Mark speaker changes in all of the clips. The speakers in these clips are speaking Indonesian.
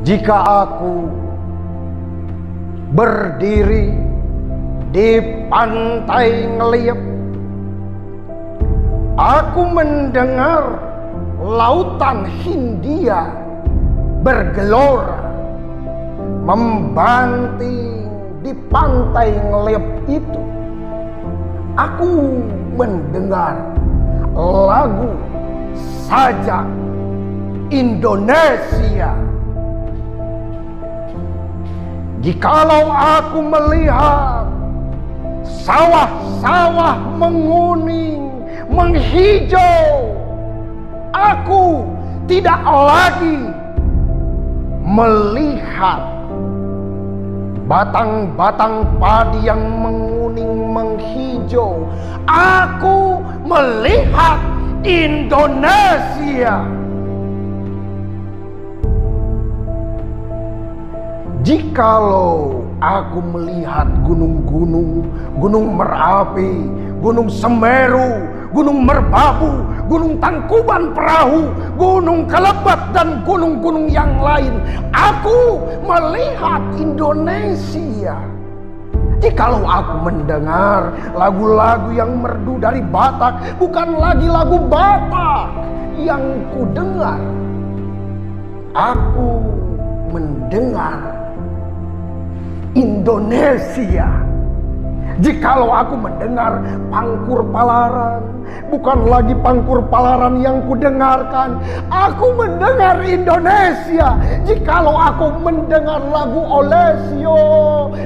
Speaker 1: Jika aku berdiri di pantai Ngeliep, aku mendengar lautan Hindia bergelora membanting di pantai Ngeliep itu. Aku mendengar lagu sajak Indonesia. Jikalau aku melihat sawah-sawah menguning, menghijau, aku tidak lagi melihat batang-batang padi yang menguning, menghijau. Aku melihat Indonesia. Jikalau aku melihat gunung-gunung, Gunung Merapi, Gunung Semeru, Gunung Merbabu, Gunung Tangkuban Perahu, Gunung Kelebat, dan gunung-gunung yang lain, aku melihat Indonesia. Jikalau aku mendengar lagu-lagu yang merdu dari Batak, bukan lagi lagu Batak yang kudengar, aku mendengar Indonesia. Jikalau aku mendengar Pangkur Palaran, bukan lagi Pangkur Palaran yang kudengarkan, aku mendengar Indonesia. Jikalau aku mendengar lagu Olesio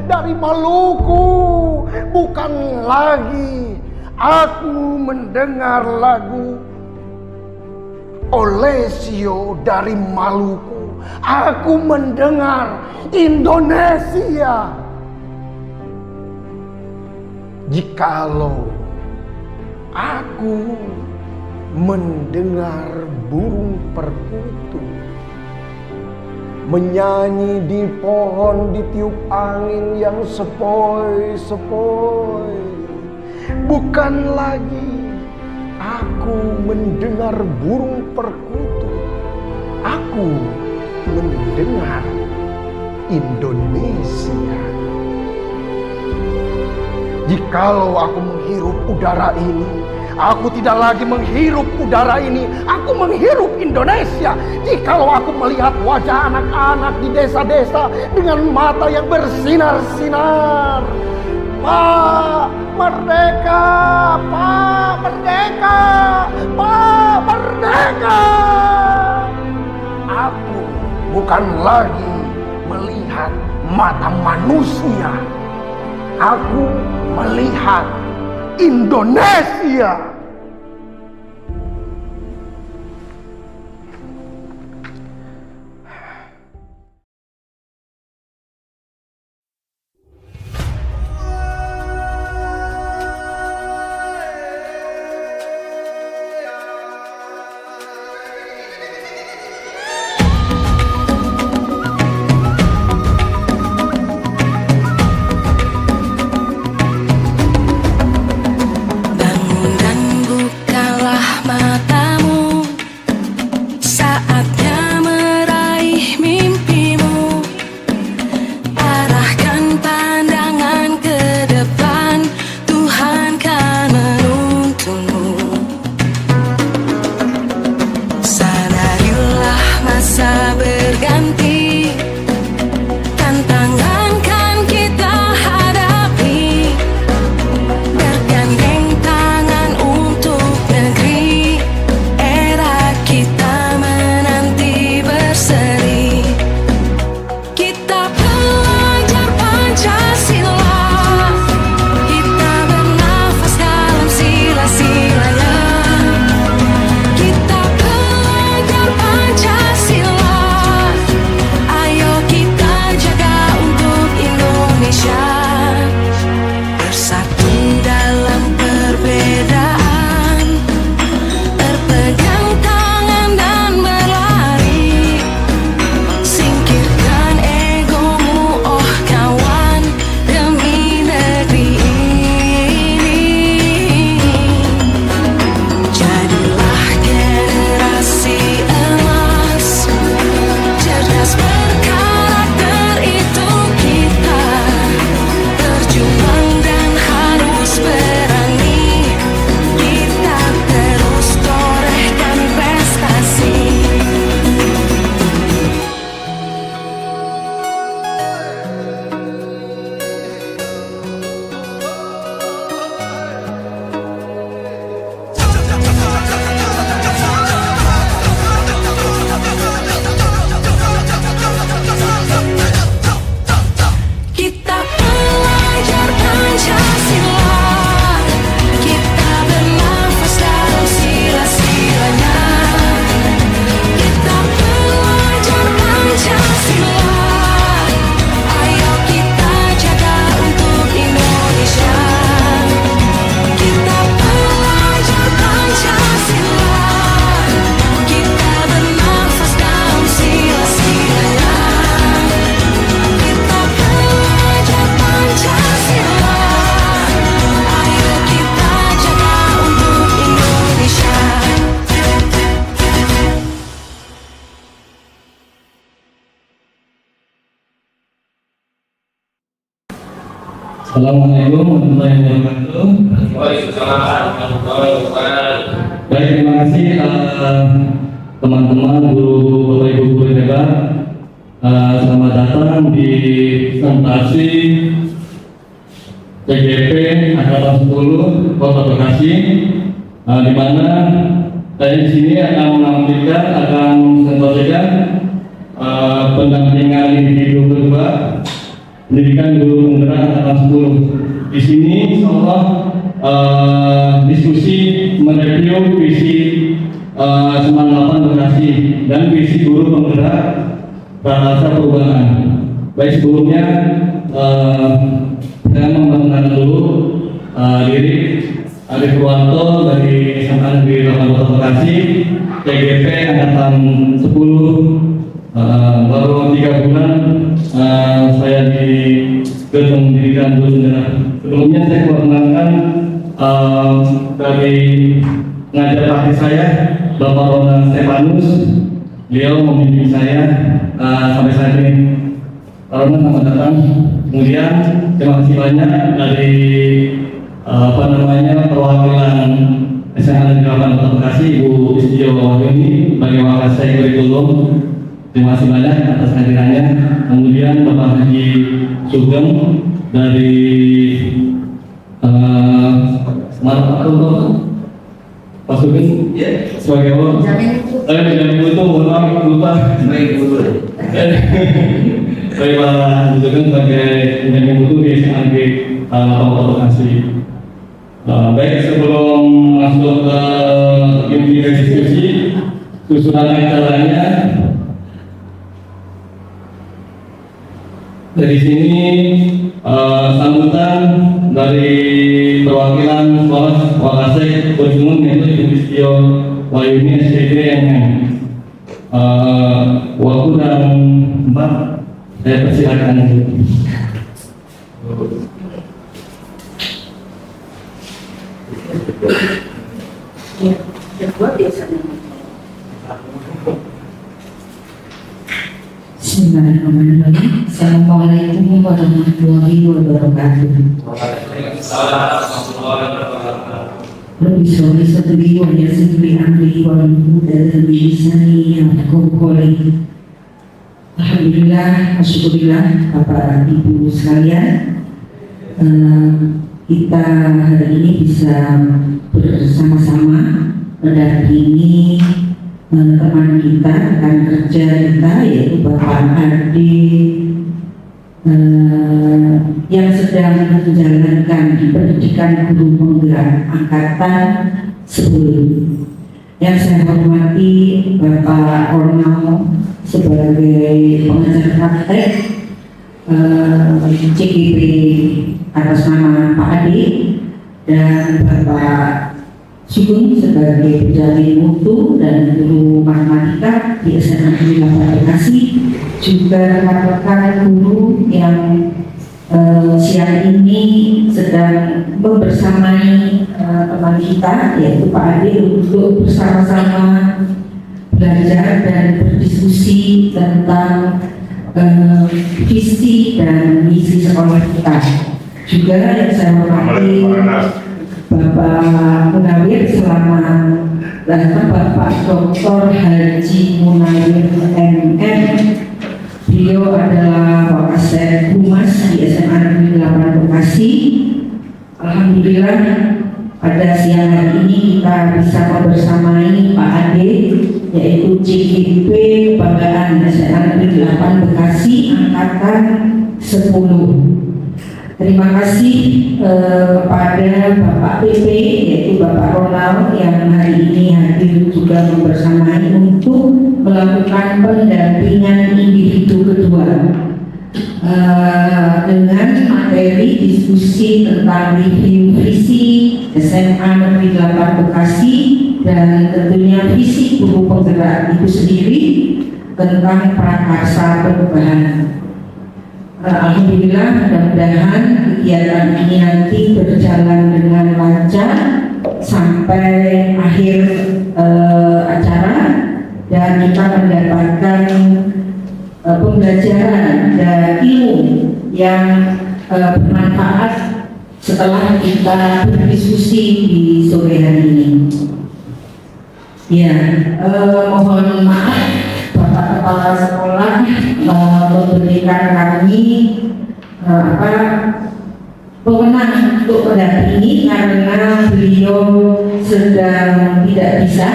Speaker 1: dari Maluku, bukan lagi aku mendengar lagu Olesio dari Maluku, aku mendengar Indonesia. Jikalau aku mendengar burung perkutut menyanyi di pohon, ditiup angin yang sepoi-sepoi, bukan lagi aku mendengar burung perkutut, aku mendengar Indonesia. Jikalau aku menghirup udara ini, aku tidak lagi menghirup udara ini, aku menghirup Indonesia. Jikalau aku melihat wajah anak-anak di desa-desa dengan mata yang bersinar-sinar, Pak Merdeka, Pak Merdeka, Pak Merdeka, aku bukan lagi melihat mata manusia, aku melihat Indonesia.
Speaker 2: Assalamualaikum warahmatullahi wabarakatuh.
Speaker 3: Waalaikumsalam warahmatullahi wabarakatuh.
Speaker 2: Baik, terima kasih teman-teman guru, bapak ibu guru hebat. Selamat datang di presentasi CGP Angkatan 10 Kota Bekasi, di mana saya di sini akan menyampaikan pendampingan individu kedua pendidikan guru penggerak Angkatan 10. Di sini insyaallah diskusi mereview visi 98 Bekasi dan visi guru penggerak Prakarsa Perubahan. Baik, sebelumnya saya memperkenalkan dulu diri Arif Purwanto dari SMA Negeri 8 Kota Bekasi, CGP Angkatan 10. Baru 3 bulan saya di gedung pendidikan guru penggerak. Sebelumnya saya perkenalkan dari pengajar praktik saya, Bapak Ronald Stefanus. Beliau membimbing saya sampai saat ini. Pak Ronald, selamat datang. Kemudian terima kasih banyak dari perwakilan SMA Negeri 8 Kota Bekasi, Ibu Istio Wahyuni sebagai wakasai kurikulum. Terima kasih banyak atas kehadirannya. Kemudian Bapak Haji Sugeng dari Pak Sugeng sebagai penjamin mutu, mohon maaf lupa. Baik Pak Sugeng sebagai penjamin mutu di SMA Kota Bekasi. Baik, sebelum masuk ke inti diskusi susunan acaranya, dari sini sambutan dari perwakilan sekolah Wakasek Kurikulum yaitu Ibu Istio Wahyuni SPD MM. Waktu dan Mbak, saya persilakan.
Speaker 4: Bismillahirrahmanirrahim. Assalamualaikum warahmatullahi wabarakatuh. Rabbi sholli sadri wa yassir li amri wa hlul 'uqdatam min lisani yafqahu qawli. Alhamdulillah, syukurillah Bapak Ibu sekalian, kita hari ini bisa bersama-sama mendampingi teman kita, rekan kerja kita, yaitu Bapak Adi yang sedang menjalankan pendidikan guru penggerak Angkatan 10. Yang saya hormati Bapak Ornal sebagai pengajar praktek CGP atas nama Pak Adi, dan Bapak Sugeng sebagai penjamin mutu dan guru matematika di SMA Negeri 8 Bekasi, juga rekan-rekan guru yang siang ini sedang membersamai teman kita yaitu Pak Adi untuk bersama-sama belajar dan berdiskusi tentang visi dan misi sekolah kita. Juga yang saya hormati Bapak Munawir, selamat datang Bapak Dr. Haji Munawir MM. Beliau adalah Wakasek Humas di SMA Negeri 8 Bekasi. Alhamdulillah pada siang hari ini kita bisa membersamai Pak Ade, yaitu CGP Kebanggaan SMA Negeri 8 Bekasi Angkatan 10. Terima kasih kepada Bapak PP yaitu Bapak Ronald yang hari ini hadir juga membersamai untuk melakukan pendampingan individu kedua dengan materi diskusi tentang review visi SMA Negeri 8 Bekasi dan tentunya visi guru penggerak itu sendiri tentang prakarsa perubahan. Alhamdulillah, mudah-mudahan kegiatan ini nanti berjalan dengan lancar sampai akhir acara dan kita mendapatkan pembelajaran dan ilmu yang bermanfaat setelah kita berdiskusi di sore hari ini. Ya, mohon maaf Bapak Kepala Sekolah memberikan kami wewenang untuk mendampingi karena beliau sedang tidak bisa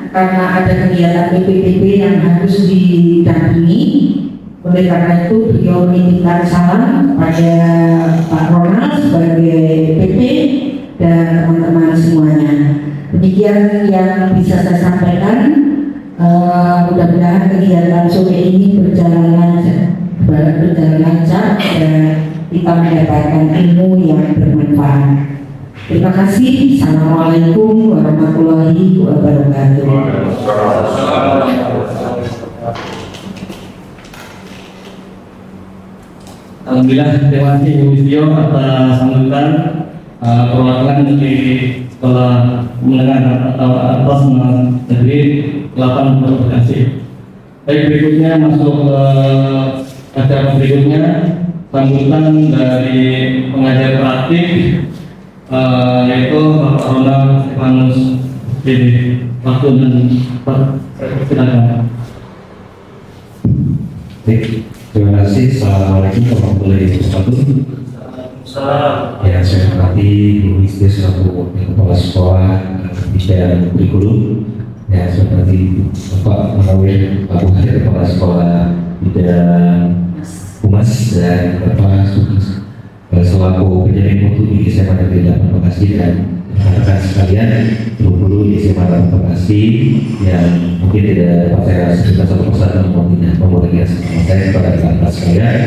Speaker 4: karena ada kegiatan PPDB yang harus didampingi. Oleh karena itu beliau menitipkan salam pada Pak Ronald sebagai PP dan teman-teman semuanya. Demikian yang bisa saya sampaikan. Mudah-mudahan kegiatan sore ini berjalan lancar dan kita mendapatkan ilmu yang bermanfaat. Terima kasih. Assalamualaikum warahmatullahi wabarakatuh.
Speaker 2: Alhamdulillah, terima kasih Ibu Istio atas sambutan perwakilan dari Sekolah Menengah atau Atas Negeri 8 Kota Bekasi. Baik, berikutnya masuk ke acara berikutnya, sambutan dari pengajar praktik yaitu Bapak Ronald Stefanus PD. Waktu dan silakan.
Speaker 5: Baik, terima kasih. Assalamualaikum warahmatullahi wabarakatuh. Ya, saya hormati Ibu Istri selaku Kepala Sekolah Bidang Kurikulum. Ya, saya hormati Bapak Munawir Abu Hadir Kepala Sekolah Bidang Humas dan Bapak selaku penjamin mutu di SMA Negeri 8 Bekasi dan rekan sekalian guru-guru di SMA 8 Bekasi yang mungkin tidak dapat saya sebutkan satu persatu memulai sama saya kepada rekan sekalian,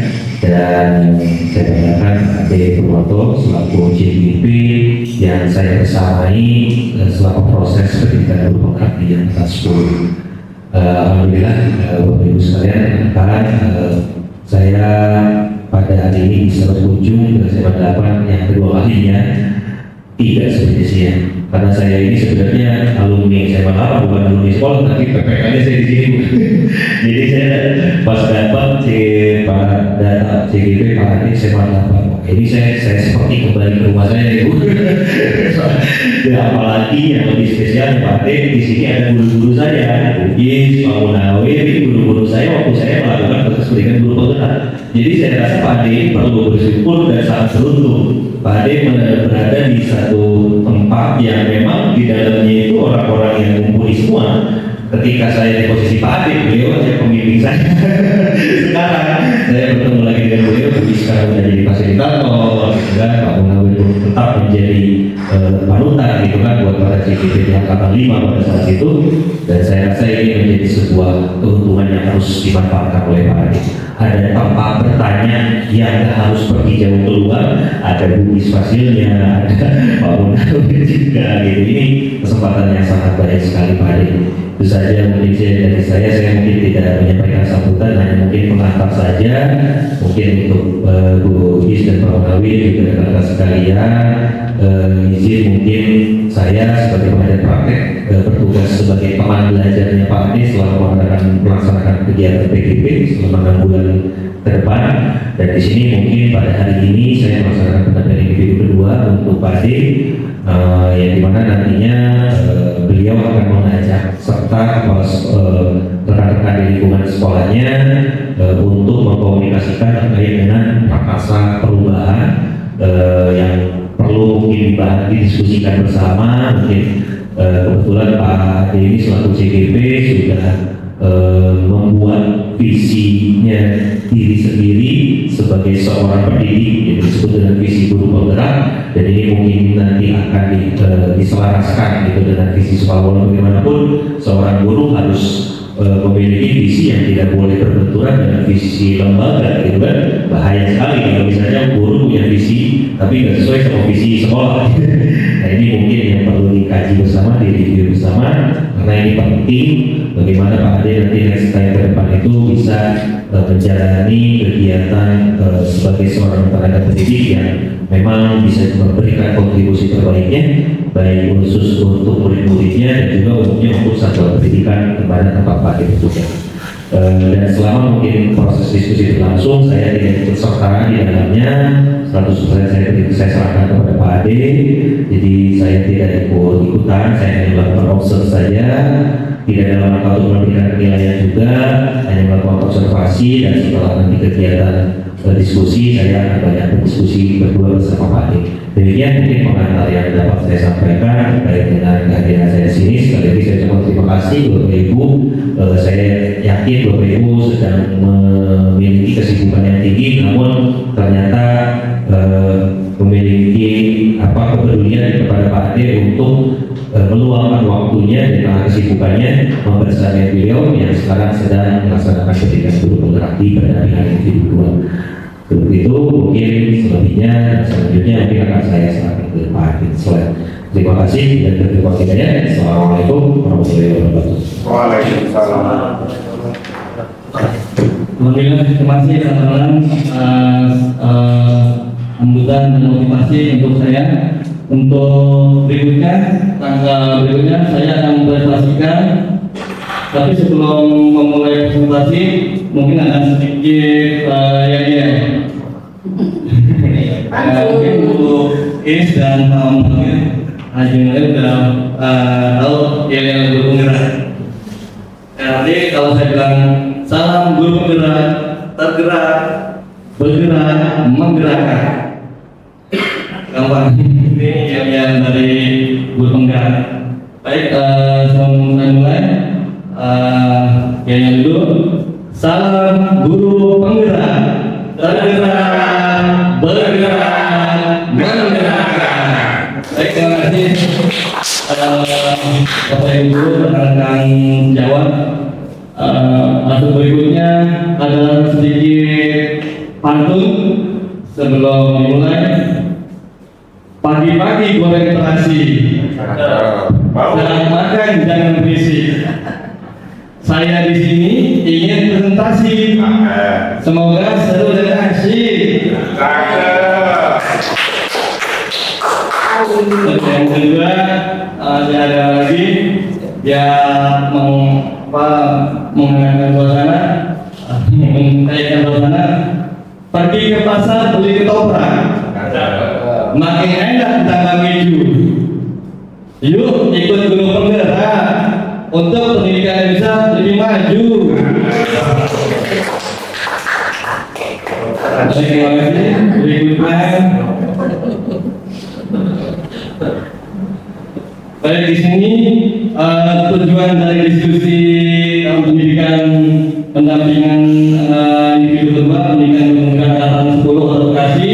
Speaker 5: dan saya banggakan Ade Purwanto selaku JBP yang saya bersamai selama proses pendidikan guru pengabdian kelas 10. Alhamdulillah Bapak Ibu sekalian, saya pada hari ini bisa berkunjung ke SMA 8 yang kedua kalinya. Tidak seperti saya, karena saya ini sebenarnya alumni SMA 8, bukan alumni sekolah, tapi PPK-nya saya di sini. Jadi saya pas dapat data CGP Pak Adi SMA 8, ini saya seperti kembali ke rumah saya, Ibu. Dan apalagi yang lebih spesial Pak Adi, di sini ada guru-guru saya, Bugis, Pak Munawir, ini guru-guru saya waktu saya melakukan proses pendidikan guru penggerak. Jadi saya rasa Pak Adi perlu bersyukur dan sangat beruntung. Pak Ade berada di satu tempat yang memang di dalamnya itu orang-orang yang mumpuni semua. Ketika saya di posisi Pak Ade, beliau aja pembimbing saya. Sekarang saya bertemu lagi dengan beliau, jadi sekarang sudah jadi fasilitator, dan Pak Munawir tetap menjadi panutan gitu kan buat para CGP di angkatan 5 pada saat itu. Dan saya rasa ini menjadi sebuah keuntungan yang harus dimanfaatkan oleh Pak Ade. Ada tempat bertanya yang harus pergi jauh keluar, ada bukis fasilnya, ada Pak Munawir juga gitu. Ini kesempatan yang sangat baik sekali Pak Ade. Itu saja mungkin dari saya mungkin tidak menyampaikan sambutan, hanya mungkin pengantar saja. Mungkin untuk Bu Is dan Pak Munawir juga rekan-rekan sekalian, izin mungkin saya sebagai pengajar praktek bertugas sebagai teman belajarnya Pak Ade selama melaksanakan kegiatan PGP selama 6 bulan ke depan. Dan di sini mungkin pada hari ini saya melaksanakan pendampingan individu kedua untuk Pak Ade, yang dimana nantinya beliau akan mengajak serta rekan-rekan di lingkungan sekolahnya untuk mengkomunikasikan terkait dengan prakasa perubahan yang perlu mungkin dibahas, didiskusikan bersama. Mungkin kebetulan Pak Ade ini selaku CGP sudah membuat visinya diri sendiri sebagai seorang pendidik, yang disebut dengan visi guru penggerak, dan ini mungkin nanti akan diselaraskan gitu dengan visi sekolah. Walau bagaimanapun seorang guru harus memiliki visi yang tidak boleh berbenturan dengan visi lembaga gitu kan. Bahaya sekali kalau misalnya guru punya visi tapi nggak sesuai sama visi sekolah. Nah ini mungkin yang perlu dikaji bersama, direview bersama. karena ini penting bagaimana Pak Ade nanti next time ke depan itu bisa menjalani kegiatan sebagai seorang tenaga pendidik yang memang bisa memberikan kontribusi terbaiknya baik khusus untuk murid-muridnya dan juga umumnya untuk satuan pendidikan kepada tempat Pak Ade bekerja. Dan selama mungkin proses diskusi berlangsung, saya tidak ikut serta di dalamnya, 100% saya serahkan kepada Pak Ade. Jadi saya tidak ikut-ikutan, saya hanya melakukan observasi saja, tidak dalam rangka untuk memberikan penilaian juga, hanya melakukan observasi dan setelah nanti kegiatan diskusi, saya akan banyak berdiskusi berdua bersama Pak Ade. Demikian mungkin pengantar yang dapat saya sampaikan terkait dengan kehadiran saya di sini. Sekali lagi saya ucapkan terima kasih Bapak Ibu. Saya yakin Bapak Ibu sedang memiliki kesibukan yang tinggi, namun ternyata memiliki kepedulian kepada Pak Ade untuk meluangkan waktunya di tengah kesibukannya membersamai beliau yang sekarang sedang melaksanakan pendidikan guru penggerak di pendampingan individual. Begitu mungkin selebihnya dan selanjutnya mungkin akan saya serahkan ke Pak Ade. Terima kasih dan terima kasih. Assalamualaikum warahmatullahi wabarakatuh.
Speaker 1: Waalaikumsalam.
Speaker 2: Alhamdulillah, terima kasih teman-teman sambutan dan motivasi untuk saya. Untuk berikutnya, tanggal berikutnya saya akan mempresentasikan. Tapi sebelum memulai presentasi, mungkin ada sedikit mungkin untuk Is dan Pak Omar Ajeng udah tahu yang guru penggerak. Nanti kalau saya bilang salam guru penggerak, tergerak, bergerak, menggerakkan. Gampang, ini yang dari guru penggerak. Baik, sebelum saya mulai, yang dulu, salam guru penggerak, tergerak, bergerak, menggerakkan. Baik, terima kasih. Bapak Ibu rekan jawab. Atau berikutnya adalah sedikit pantun sebelum dimulai. Pagi-pagi goreng terasi, jangan makan jangan berisik. Saya di sini ingin presentasi. Semoga seru dan asik. Yang kedua, ada lagi yang menghangatkan suasana, mencairkan suasana. Pergi ke pasar beli ketoprak. Makin enak ditambah keju. Yuk ikut guru penggerak untuk pendidikan Indonesia lebih maju. Terima kasih. Berikutnya, baik di sini tujuan dari diskusi pendidikan pendampingan individu kedua pendidikan penggerak angkatan 10 edukasi.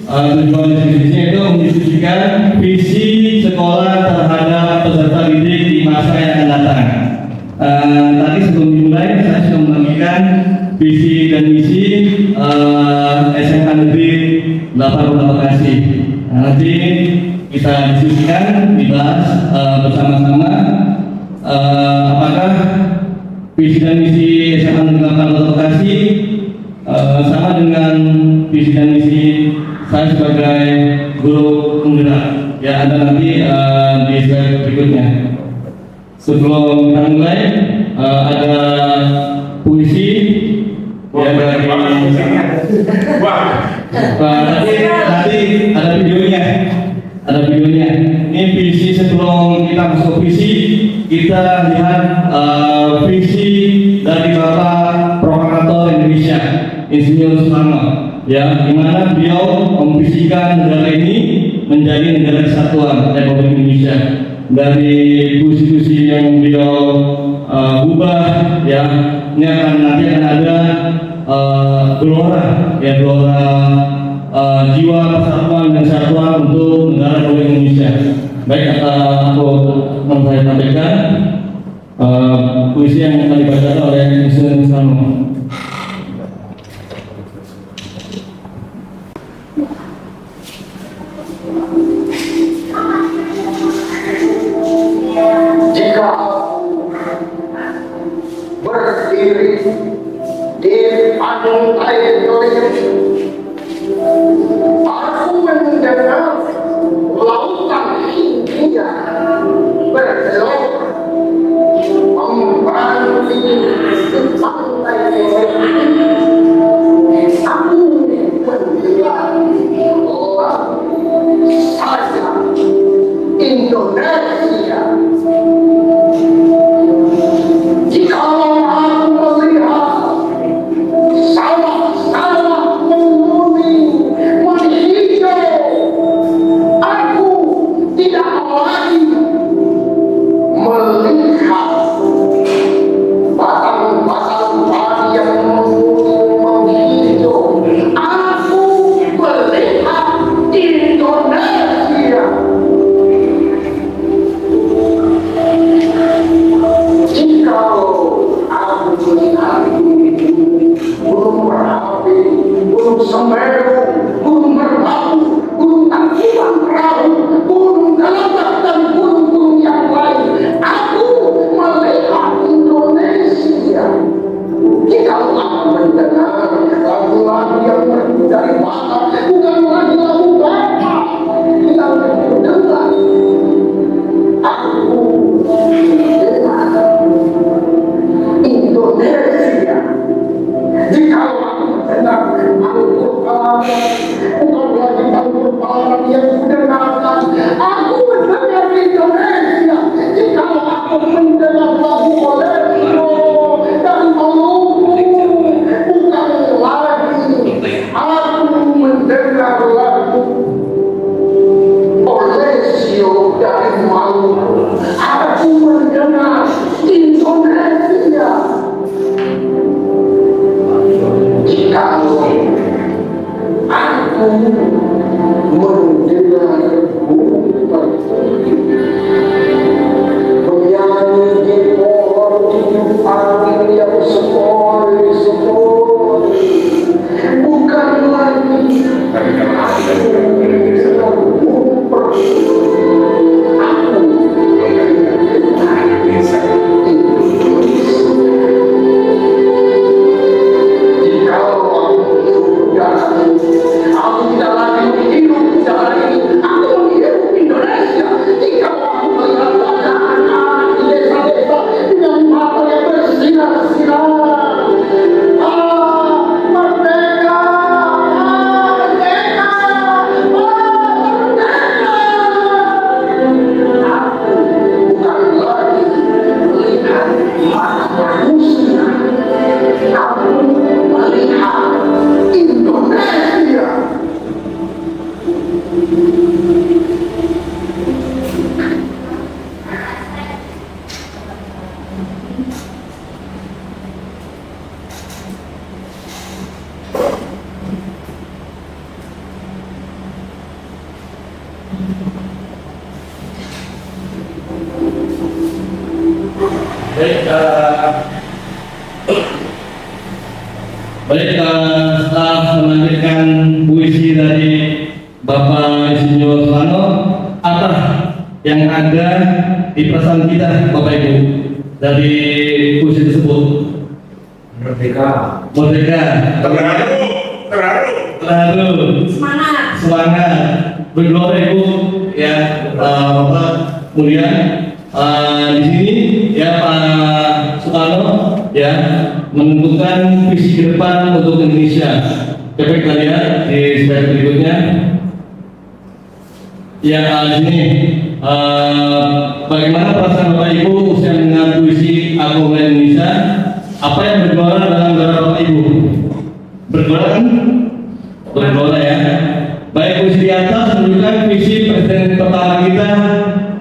Speaker 2: Tujuan diskusinya itu mendiskusikan visi sekolah terhadap peserta didik di masa yang akan datang. Tadi sebelum dimulai saya sudah membagikan visi dan misi SMA Negeri 8 Bekasi. Nanti kita diskusikan, dibahas bersama-sama apakah visi dan misi SMA Negeri 8 Bekasi sama dengan visi dan misi saya sebagai guru penggerak. Ya, ada nanti di slide berikutnya. Sebelum kita mulai, ada puisi yang dari tadi ada videonya. Ini visi sebelum kita masuk visi, kita lihat visi dari Bapak Proklamator Indonesia, Insinyur Soekarno. Ya, di mana beliau memvisikan negara ini menjadi negara kesatuan Republik Indonesia. Dari puisi-puisi yang beliau ubah, ya, ini nanti akan ada gelora jiwa persatuan dan kesatuan untuk negara Republik Indonesia. Baik, aku mau saya sampaikan puisi yang akan dibacakan oleh Insinyur Soekarno.
Speaker 1: Jika padang air aku mendengar lautan Hindia bergelok membanting ke pantai. Aku mendengar saja Indonesia. Jikalau aku melihat sawah-sawah menguning menghijau, aku tidak lagi melihat batang-batang padi yang menguning menghijau. Aku melihat Indonesia. Jikalau aku melihat Gunung Merapi, Gunung Semeru, Gunung Merbabu, Gunung Tangkuban Perahu, Gunung Geladak, dan gunung-gunung yang lain, aku melihat Indonesia. Jikalau aku mendengar lagu-lagu yang merdu dari Batak, bukan lagi lagu Batak yang mendengar, aku mendengar Indonesia. Jikalau aku mendengar Al-Quran, bukan lagi Al-Quran yang mendengarkan, aku mendengar Indonesia. Jikalau aku mendengar lagu Bolero dan Maluku, bukan lagi aku mendengar lagu Olesio dari Maluku, aku mendengar Indonesia. Jikalau aku mendengar menyanyi di pohon tiup angin yang sepoi-sepoi, bukan lagi aku tidak lagi hidup cara ini, aku menghirup Indonesia. Jikalau aku melihat anak-anak di desa-desa dengan mata yang bersinar-sinar, merdeka, merdeka, merdeka. Aku bukan lagi melihat manusia, aku melihat Indonesia.
Speaker 2: Baik, setelah melanjutkan puisi dari Bapak Insinyur Soekarno, apa yang ada di perasaan kita, Bapak Ibu, dari puisi tersebut?
Speaker 5: Merdeka.
Speaker 2: Merdeka. Terharu. Semangat. Berdoa Ibu, ya, Bapak mulia. Di sini ya Pak Soekarno ya menentukan visi ke depan untuk Indonesia. Coba kita lihat di slide berikutnya. Ya di sini bagaimana perasaan Bapak Ibu usia mendengar puisi Aku Mulai Indonesia? Apa yang bergelora dalam dada Bapak Ibu? Bergelora kan? Bergelora ya. Baik, puisi di atas menunjukkan visi presiden pertama kita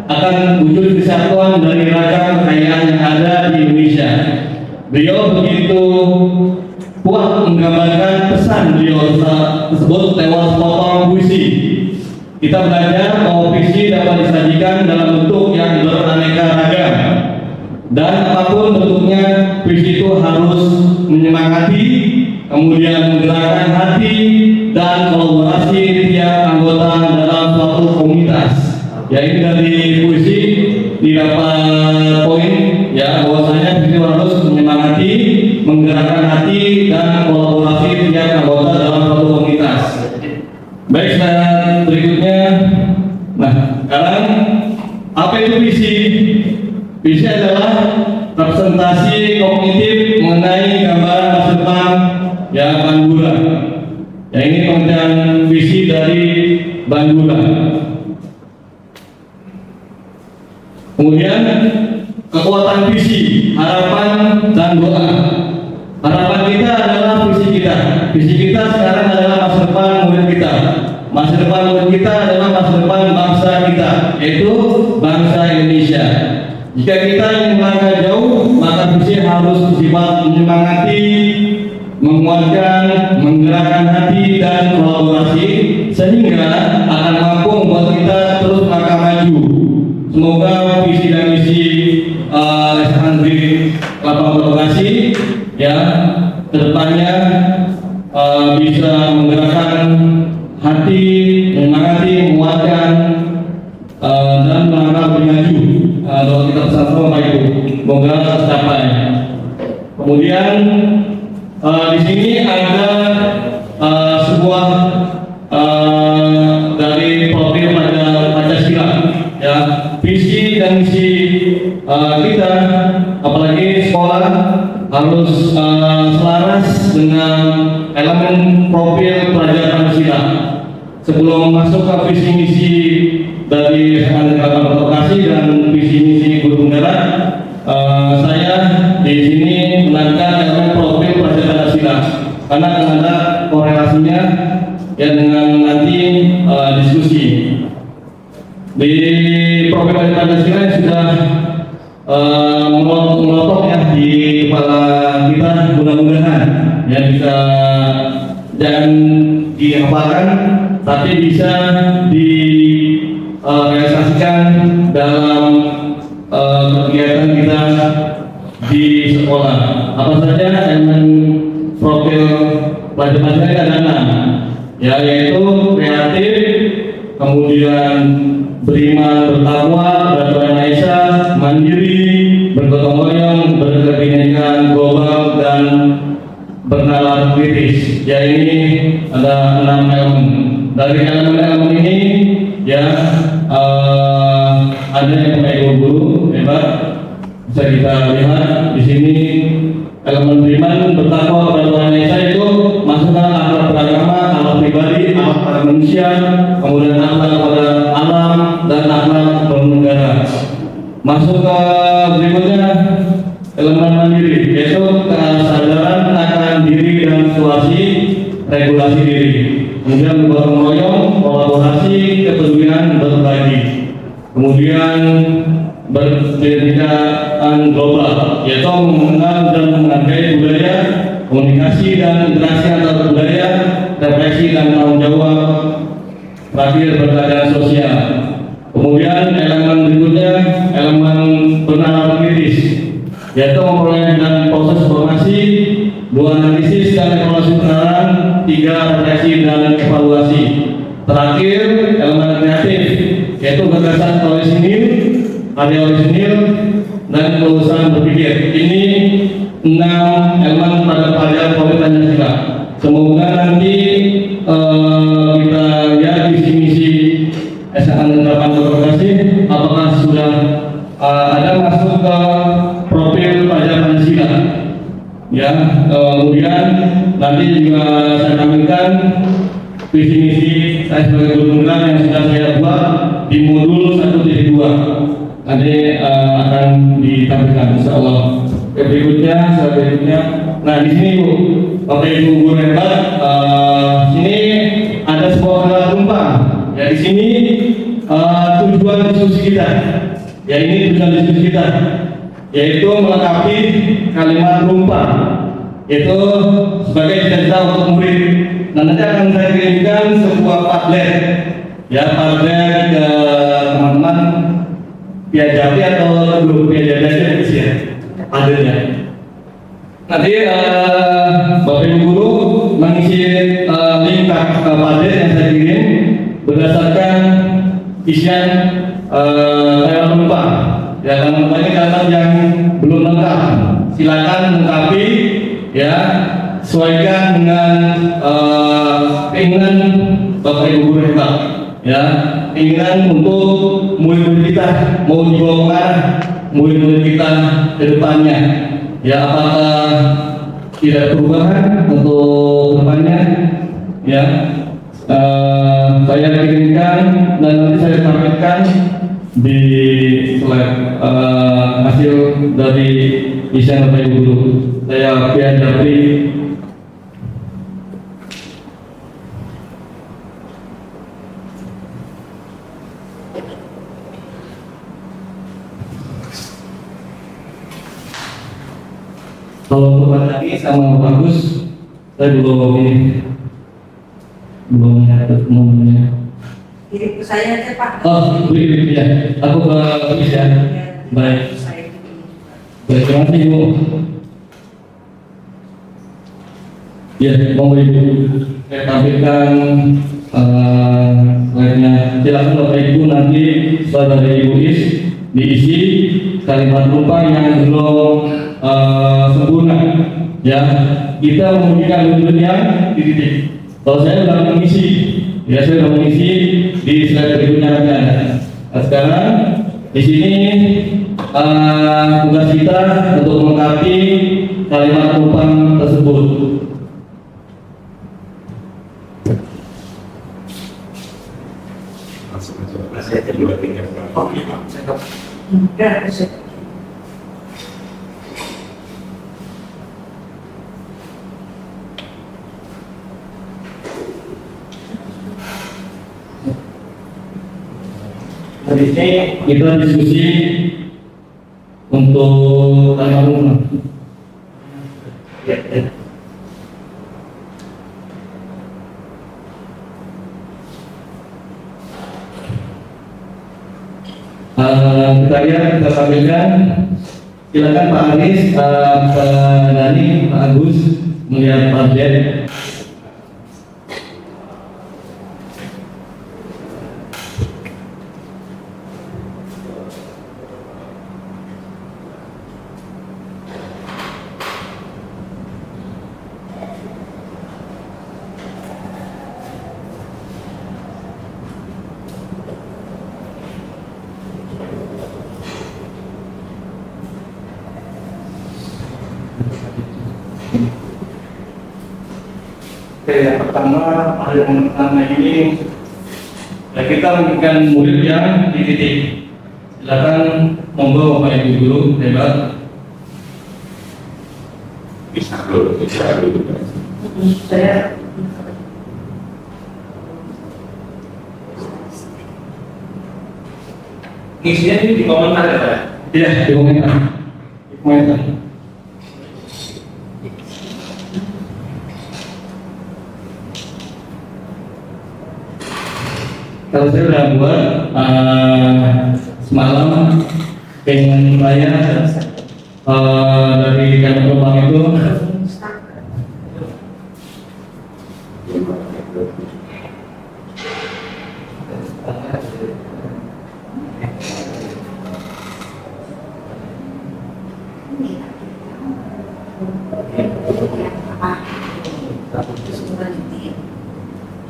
Speaker 2: akan wujud kesatuan dari ragam kekayaan yang ada di Indonesia. Beliau begitu kuat menggambarkan pesan beliau tersebut lewat sepotong puisi. Kita belajar bahwa visi dapat disajikan dalam bentuk yang beraneka ragam, dan apapun bentuknya, visi itu harus menyemangati, kemudian menggerakkan hati dan kolaborasi tiap anggota dalam suatu komunitas. Ya, ini dari puisi didapat poin ya bahwasanya visi harus menyemangati, menggerakkan hati dan kolaborasi slide berikutnya. Nah, sekarang apa itu visi? Visi adalah representasi kognitif mengenai gambaran masa depan ya Bandura. Ya, ini pengertian visi dari Bandura. Kemudian kekuatan visi, harapan dan doa. Harapan kita adalah visi kita. Visi kita sekarang adalah masa depan murid kita. Masa depan murid kita adalah masa depan bangsa kita, yaitu bangsa Indonesia. Jika kita ingin melangkah jauh, maka visi harus bersifat menyemangati, menguatkan, menggerakkan hati dan kolaborasi, sehingga akan mampu membuat kita terus melangkah maju. Semoga visi dan misi Negeri Kelapa Bekasi ya kedepannya bisa menggerakkan hati, menyemangati, menguatkan dan melangkah lebih maju. Doa kita bersama Bapak Ibu, semoga tercapai. Kemudian di sini ada sebuah dari profil pada Pancasila, ya visi dan misi kita, apalagi sekolah harus selaras dengan elemen profil pelajaran Pancasila. Sebelum masuk ke visi misi dari Kabupaten Bekasi dan visi misi Guru Bendera, saya di sini menandakan elemen profil pelajaran Pancasila karena akan ada korelasinya ya dengan nanti diskusi. Di profil pelajaran Pancasila yang sudah melotok ya di kepala kita, mudah-mudahan ya bisa jangan dihafalkan tapi bisa direalisasikan dalam kegiatan kita di sekolah. Apa saja elemen profil pelajaran Pancasila ada 6, ya, yaitu kreatif, kemudian beriman, bertakwa, beraturan Aisyah, mandiri, bergotong royong, berkebinekaan global dan bernalar kritis. Ya, ini ada 6 elemen. Dari elemen-elemen ini ya ada yang Bapak Guru hebat, bisa kita lihat di sini. Elemen beriman, bertakwa, beraturan Aisyah itu masukkan akhlak beragama, akhlak pribadi, akhlak pada manusia, kemudian akhlak pada alam dan akhlak bernegara. Masuk ke berikutnya elemen mandiri, yaitu kesadaran akan diri dan situasi, regulasi diri. Kemudian bergotong royong, kolaborasi, kepedulian, berbagi. Kemudian berpendidikan global, yaitu mengenal dan menghargai budaya, komunikasi dan interaksi antar budaya, refleksi dan tanggung jawab. Terakhir, berkeadilan sosial. Kemudian elemen berikutnya elemen bernalar kritis, yaitu memperoleh dan proses informasi, 2 analisis dan evaluasi kebenaran, 3 refleksi dan evaluasi. Terakhir elemen kreatif, yaitu gagasan orisinil, karya orisinil dan kelulusan berpikir. Ini 6 elemen pada pelajaran profil Pancasila. Semoga nanti kita lihat visi-misi SMA Negeri Bekasi apakah sudah ada masuk ke profil pelajaran Pancasila. Ya, kemudian nanti juga saya tampilkan visi misi saya sebagai guru bendera yang sudah saya buat di modul 1.2. Nanti akan ditampilkan insyaallah. Berikutnya. Nah, di sini Bu, Bapak Ibu guru hebat, sini ada sebuah gelar tumpang. Ya, di sini tujuan diskusi kita. Ya, ini tujuan diskusi kita, yaitu melengkapi kalimat tumpang, yaitu sebagai cita-cita untuk murid. Nah, nanti akan saya kirimkan sebuah padlet, ya, padlet ke teman-teman via Japi atau grup via Japi aja ya, padletnya. Nanti Bapak Ibu guru mengisi link padlet yang saya kirim berdasarkan isian kalimat tumpang. Ya, kalimat ini kalimat yang belum lengkap, silakan lengkapi ya, sesuaikan dengan keinginan Bapak Ibu guru hebat, ya, keinginan untuk murid-murid kita mau dibawa kemana, murid-murid kita ke depannya, ya, apakah tidak perubahan untuk depannya, ya. Saya kirimkan dan nanti saya sampaikan di slide hasil dari isian Bapak Ibu guru. Saya Pian Japri. Kalau buat lagi sama bagus, saya belum nyatet nomornya.
Speaker 4: Kirim ke saya aja Pak.
Speaker 2: Oh, beri ya. Aku bisa. Baik. Baik, terima kasih Ibu. Ya, mau Ibu saya tampilkan slide-nya. Silakan Bapak Ibu nanti setelah dari Ibu Is diisi kalimat penumpang yang belum sempurna. Ya, kita memungkinkan murid yang titik. Kalau saya sudah mengisi, ya saya sudah mengisi di slide berikutnya nanti ada. Nah, sekarang di sini tugas kita untuk melengkapi kalimat penumpang tersebut. Di sini kita diskusi untuk kalimat penumpang. Kita lihat, kita tampilkan. Silakan Pak Aris, Pak Dani, Pak Agus melihat tablet. Oke, yang pertama, yang pertama ini ya, kita memberikan murid yang di titik. Silakan monggo Bapak Ibu guru hebat.
Speaker 3: Bisa dulu.
Speaker 4: Saya
Speaker 3: Isinya ini di komentar ya Pak?
Speaker 2: Iya, di komentar. Di komentar. Kalau saya sudah buat semalam pengen saya dari kantor penumpang itu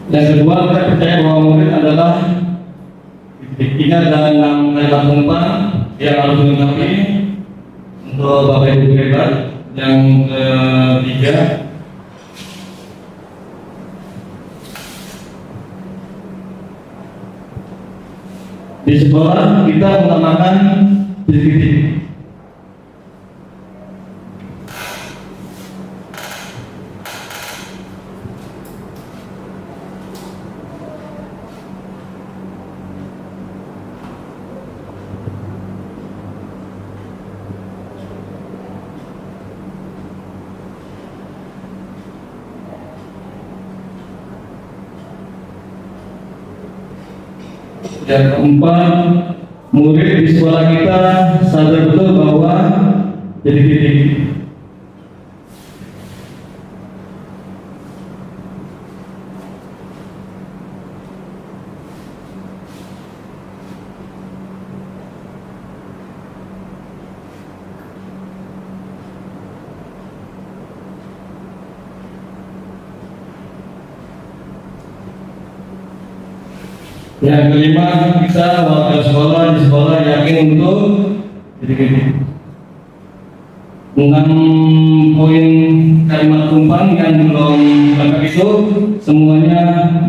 Speaker 2: yang kedua, saya percaya bahwa murid adalah ingat dan 6 kalimat penumpang yang harus dilengkapi untuk Bapak Ibu hebat. Yang ketiga, di sekolah kita mengutamakan titik-titik. Yang keempat, murid di sekolah kita sadar betul bahwa titik-titik. Yang kelima, kita warga sekolah di sekolah yakin untuk 6 poin kalimat tumpang yang belum lengkap itu semuanya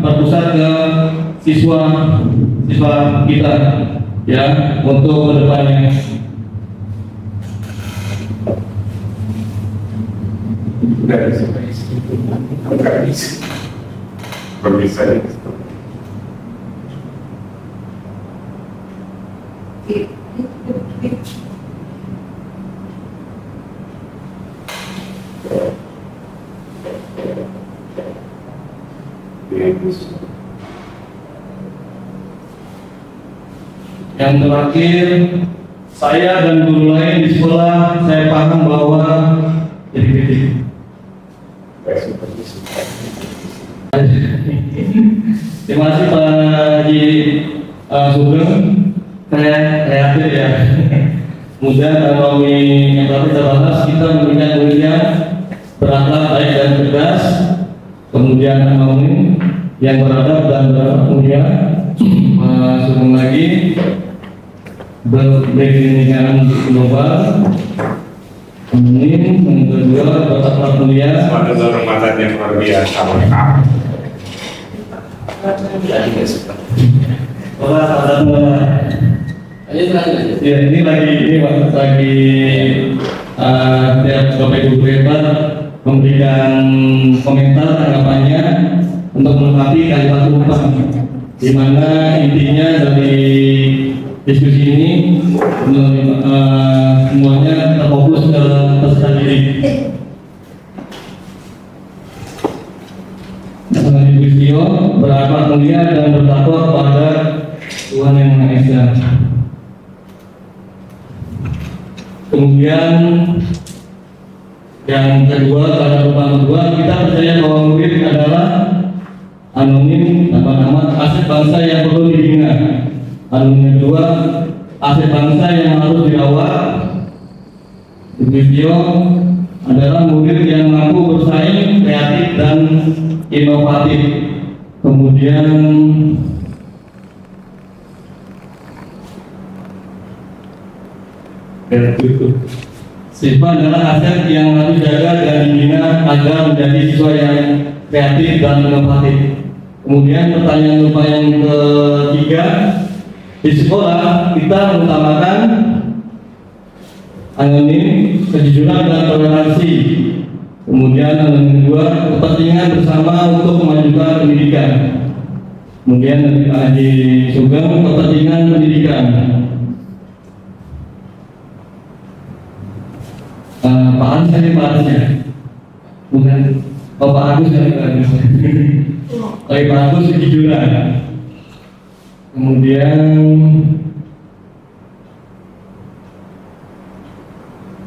Speaker 2: berpusat ke siswa kita ya untuk kedepannya.
Speaker 3: Bisa.
Speaker 2: Yang terakhir, saya dan guru lain di sekolah saya paham bahwa terima kasih Pak Haji Sugeng. Saya kreatif ya. Mudah melalui yang telah kita bahas, kita memberikan muridnya berakhlak baik dan cerdas, kemudian harmoni yang beradab dan bermulia. Pak Sugeng lagi berpendidikan global. Amin. Yang kedua, berakhlak mulia.
Speaker 3: Suatu kehormatan yang luar biasa, lengkap.
Speaker 2: Ya, ini lagi tiap Bapak Ibu hebat memberikan komentar tanggapannya untuk melengkapi kalimat tumpang, di mana intinya dari diskusi ini semuanya terfokus ke peserta didik. Dengan Beliau berakhlak mulia dan bertakwa kepada Tuhan Yang Maha Esa. Kemudian yang kedua, pada pertama kedua, kita percaya bahwa murid adalah anonim tanpa nama, aset bangsa yang perlu dibina. Anonim kedua, aset bangsa yang harus dirawat. Beliau adalah murid yang mampu bersaing, kreatif dan inovatif. Kemudian siswa adalah aset yang harus dijaga dan dibina agar menjadi siswa yang kreatif dan inovatif. Kemudian pertanyaan yang ketiga, di sekolah kita mengutamakan anonim, kejujuran dan toleransi. Kemudian yang kedua, kepentingan bersama untuk memajukan pendidikan. Kemudian dari Pak Haji Sugeng, kepentingan pendidikan. Pak Agus tadi Pak Agus ya? Bukan, Pak Agus dari Pak Agus. Pak Agus kejujuran. Kemudian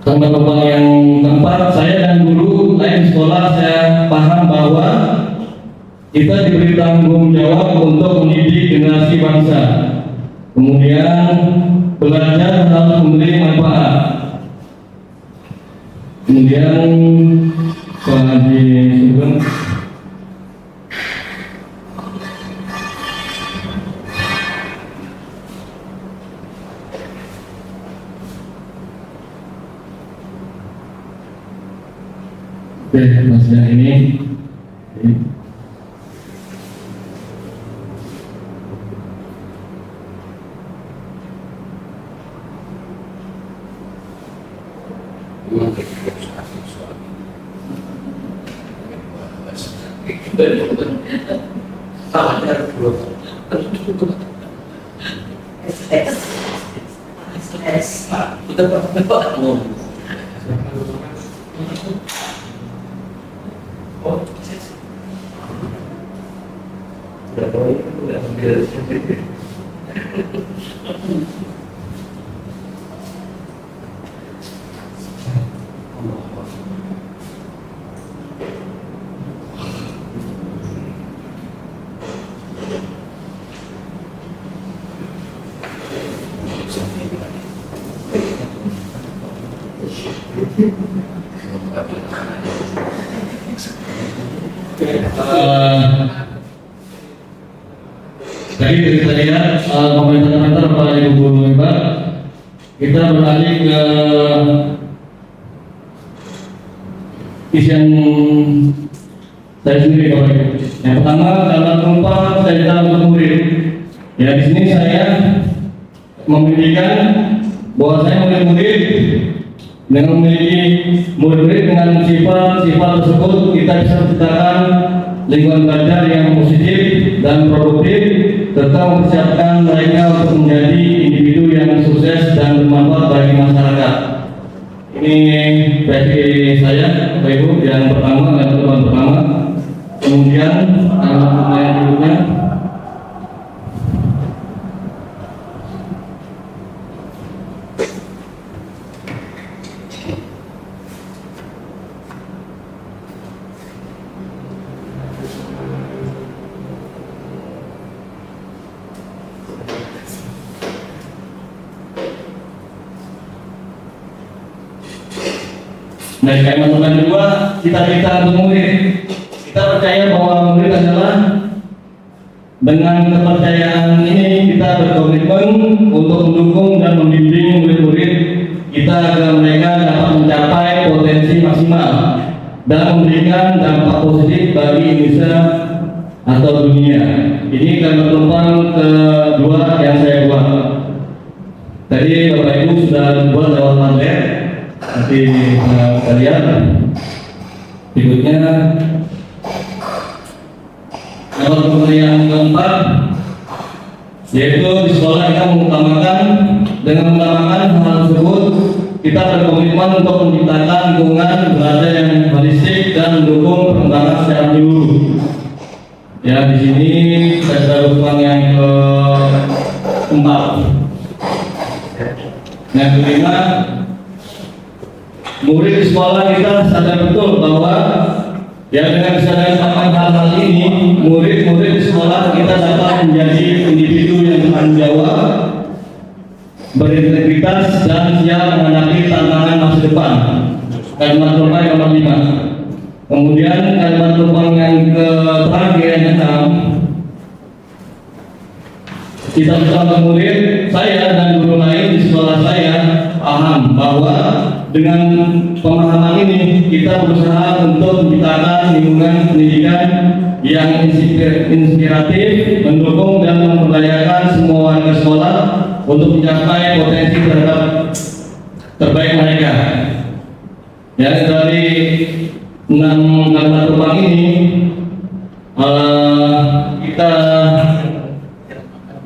Speaker 2: teman-teman yang keempat, saya dan guru lain sekolah saya paham bahwa kita diberi tanggung jawab untuk mendidik generasi bangsa. Kemudian belajar harus memberi manfaat. Kemudian Pak Haji Sugeng. Oke, maksudnya ini Tadi dari saya komentar-komentar Bapak Ibu Guru Hebat, kita beralih ke isian saya sendiri Bapak Ibu. Yang pertama dalam penumpang saya ditanya untuk murid. Ya di sini saya membuktikan bahwa saya murid-murid dengan memiliki murid-murid dengan sifat-sifat tersebut kita bisa menciptakan lingkungan belajar yang positif dan produktif serta mempersiapkan mereka untuk menjadi individu yang sukses dan bermanfaat bagi masyarakat. Ini versi saya, Bapak Ibu, yang pertama dan teman pertama. Kemudian yang berikutnya. Nah, teman-teman kedua, cita-cita untuk murid. Kita percaya bahwa murid adalah dengan kepercayaan ini kita berkomitmen untuk mendukung dan membimbing murid-murid kita agar mereka dapat mencapai potensi maksimal dan memberikan dampak positif bagi Indonesia atau dunia. Ini kalimat penumpang kedua yang saya buat. Tadi Bapak Ibu sudah buat lewat tablet. Nanti kita lihat berikutnya. Nomor yang keempat, yaitu di sekolah kita mengutamakan dengan mengutamakan hal tersebut kita berkomitmen untuk menciptakan lingkungan belajar yang holistik dan mendukung perkembangan secara menyeluruh. Ya di sini saya ulang yang keempat. Yang kelima, murid di sekolah kita sadar betul bahwa ya dengan kesadaran akan hal-hal ini, murid-murid di sekolah kita dapat menjadi individu yang bertanggung jawab, berintegritas dan siap menghadapi tantangan masa depan. Kalimat penumpang nomor 5. Kemudian kalimat penumpang yang terakhir yang keenam, kita bersama murid saya dan guru lain di sekolah saya paham bahwa dengan pemahaman ini kita berusaha untuk menciptakan lingkungan pendidikan yang inspiratif, mendukung dan memberdayakan semua warga sekolah untuk mencapai potensi terbaik mereka. Ya, dari 6 kalimat penumpang ini kita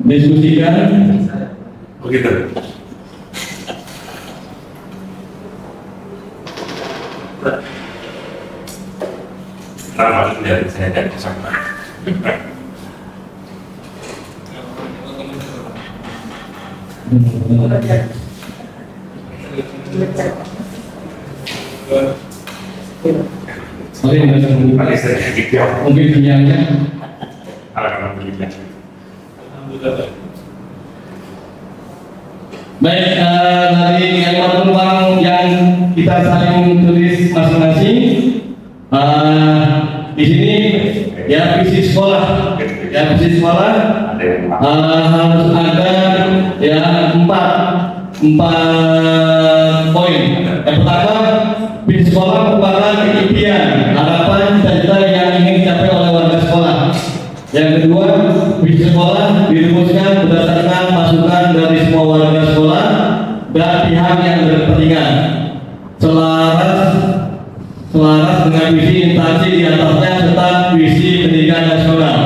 Speaker 2: diskusikan.
Speaker 3: Begitu. Sama dari saya dari sama.
Speaker 2: Mungkin sinyalnya.
Speaker 3: Alhamdulillah.
Speaker 2: Baik, dari kalimat penumpang yang kita saling tulis masing-masing, di sini ya visi sekolah, harus ada ya empat poin. Yang pertama, visi sekolah merupakan impian, harapan, cita-cita yang ingin dicapai oleh warga sekolah. Yang kedua, visi sekolah dirumuskan berdasarkan masukan dari semua warga sekolah dan pihak yang berkepentingan, selaras dengan visi instansi di atasnya serta visi pendidikan nasional.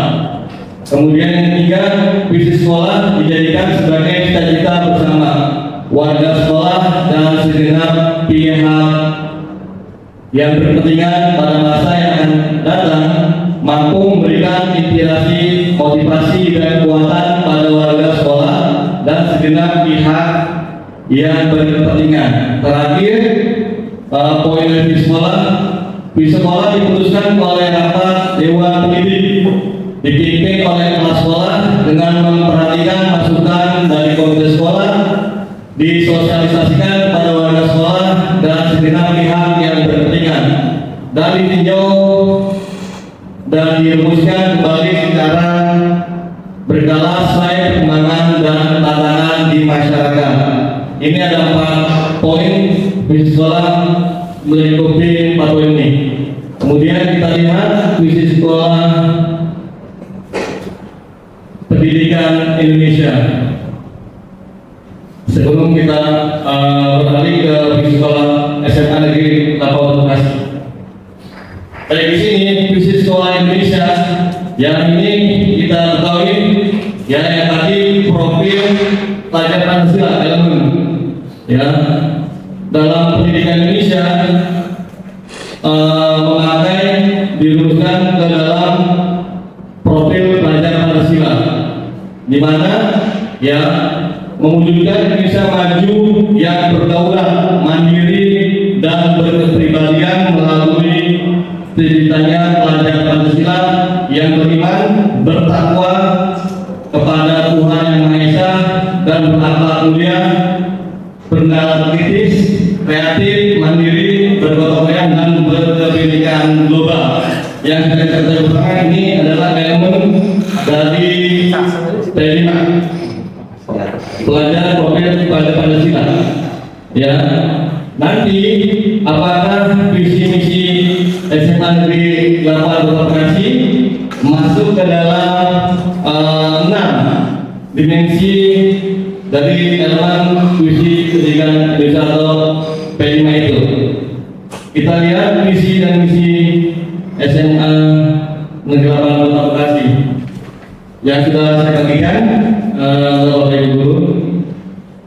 Speaker 2: Kemudian yang ketiga, visi sekolah dijadikan sebagai cita-cita bersama warga sekolah dan segenap pihak yang berkepentingan pada masa yang akan datang, mampu memberikan inspirasi, motivasi, dan kekuatan pada warga sekolah dan segenap pihak yang berkepentingan. Terakhir, poin dari visi sekolah diputuskan oleh rapat dewan pendidik, dipimpin oleh kepala sekolah dengan memperhatikan masukan dari komite sekolah, disosialisasikan pada warga sekolah dan segenap pihak yang berkepentingan, dan ditinjau dan dirumuskan kembali secara berkala sesuai perkembangan dan tantangan di masyarakat. Ini ada 4 poin visi sekolah melingkupi 4 poin ini. Kemudian kita lihat visi sekolah pendidikan Indonesia. Sebelum kita beralih ke visi sekolah SMA Negeri Lampau Bekasi. Baik, di sini visi sekolah Indonesia yang ini kita ketahui ya, yang tadi profil pelajar Pancasila elemen ya dalam pendidikan Indonesia memakai dirumuskan ke dalam profil pelajar Pancasila, di mana ya mewujudkan Indonesia maju yang berdaulat, mandiri dan berkepribadian melalui terciptanya pelajar Pancasila yang beriman, bertakwa kepada Tuhan Yang Maha Esa dan berakhlak mulia, bernalar kritis, kreatif, mandiri, bergotong royong dan berkepentingan global. Yang kita sebutkan ini adalah elemen dari P5 pelajar profil pada Pancasila. Ya, nanti apakah visi misi SMA Negeri Lampau Bekasi masuk ke dalam 6 dimensi dari elemen visi pendidikan Indonesia atau P5 itu. Kita lihat visi dan misi SMA Negeri Lampau Bekasi yang sudah saya bagikan oleh Ibu Guru.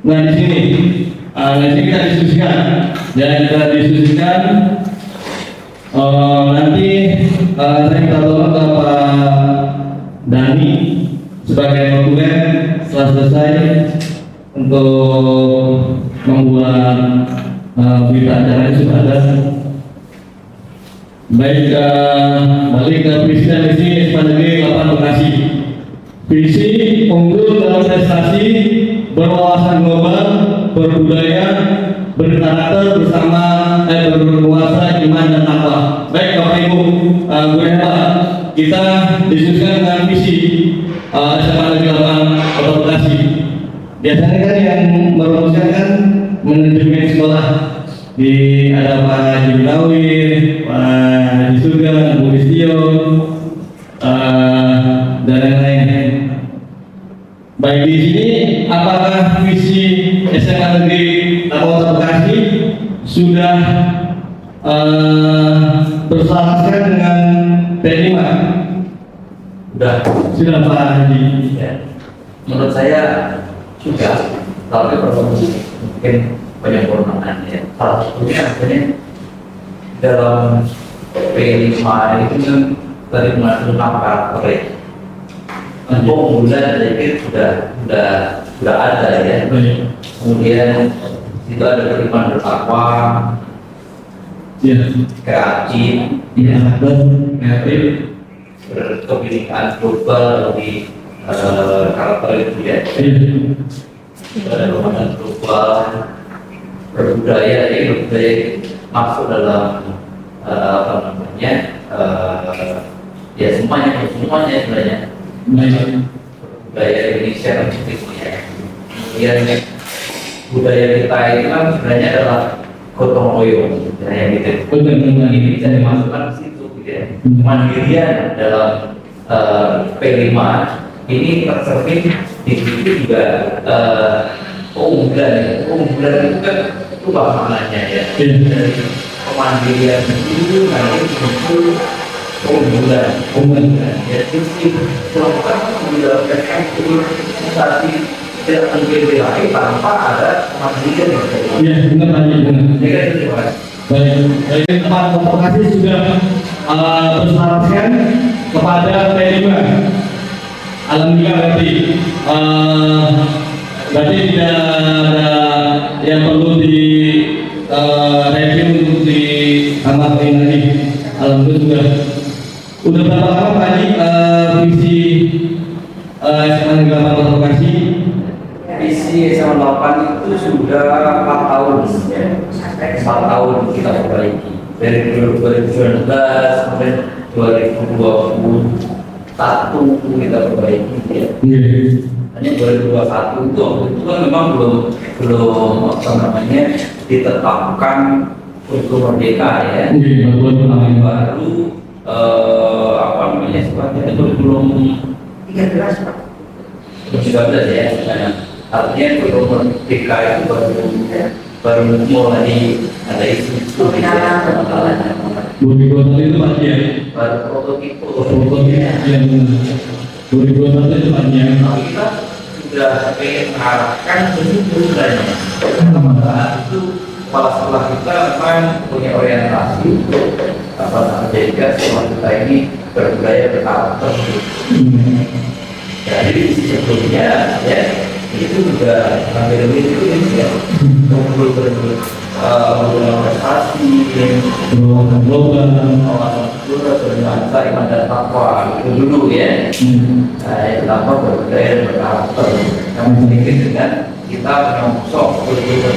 Speaker 2: Nah, di sini nanti kita diskusikan. Ya, kita diskusikan. Nanti saya minta tolong ke Pak Dani sebagai dokumen setelah selesai untuk membuat berita acara ini sudah ada. Baik, balik ke visi dan misi SMA Negeri Lampau Bekasi. Visi unggul dalam prestasi, berwawasan global, berbudaya, berkarakter bersama berpuasa, iman dan takwa. Baik Bapak Ibu, kita diskusikan dengan visi SMA Negeri Lampau Bekasi. Biasanya kan yang merumuskan kan manajemen sekolah, di ada Pak Jimlawir, Pak Jisuga, Bu Listio, dan lain-lain. Baik, di sini apakah visi SMA Negeri Lampau Bekasi sudah berselaskan dengan P5? Sudah Pak Haji.
Speaker 6: Ya. Menurut saya juga, tapi perlu mungkin penyempurnaan ya. Salah satunya sebenarnya dalam P5 itu kan dari mengandung karakter. Keunggulan saya pikir sudah ada ya. Kemudian itu ada beriman bertakwa, kreatif, kreatif, berkebinekaan global di karakter itu ya. Ada kebinekaan global, berbudaya, berbudaya masuk dalam apa namanya ya semuanya sebenarnya. Budaya Indonesia itu ya. Kemudian budaya kita ini kan sebenarnya adalah gotong royong, yang gitu. Ini bisa dimasukkan ke situ, gitu ya. Mandirian dalam P5 ini tercermin di situ juga keunggulan itu kan itu maknanya ya. Kemandirian itu nanti muncul keunggulan ya, sisi melakukan menjalankan tapi tidak mungkin dilakukan tanpa ada kemandirian.
Speaker 2: Iya, benar Pak.
Speaker 6: Ya, itu Pak.
Speaker 2: Baik, tempat provokasi sudah berselaraskan kepada P5. Alhamdulillah berarti tidak ada yang perlu di review untuk ditambahkan lagi. Alhamdulillah sudah berapa lama Pak Haji visi SMA Negeri Lampau Bekasi?
Speaker 6: Visi SMA 8 itu sudah 4 tahun ya. 4 tahun kita perbaiki dari 2019 sampai 2020 satu kita perbaiki ya.
Speaker 2: Iya.
Speaker 6: Hanya 2021 itu waktu itu kan memang belum apa namanya ditetapkan untuk merdeka ya.
Speaker 2: Iya, betul.
Speaker 6: Baru apa namanya sebenarnya itu belum
Speaker 4: 13 Pak.
Speaker 6: 13 ya. Nah, artinya belum merdeka itu baru mulai ada isu-isu
Speaker 4: Pengenalan.
Speaker 2: 2021 itu pasti ya.
Speaker 6: baru prototipe.
Speaker 2: Yang 2021 itu pasti ya.
Speaker 6: Kita sudah pengen mengarahkan ini sebenarnya karena pada saat itu kepala sekolah kita memang punya orientasi apa namanya sekolah kita ini berbudaya berkarakter. Jadi sebelumnya ya itu juga hampir itu ya kumpul prestasi
Speaker 2: Global.
Speaker 6: berbangsa iman dan takwa itu dulu ya. Itu apa berbudaya berkarakter yang sedikit dengan kita menyongsong berbeda.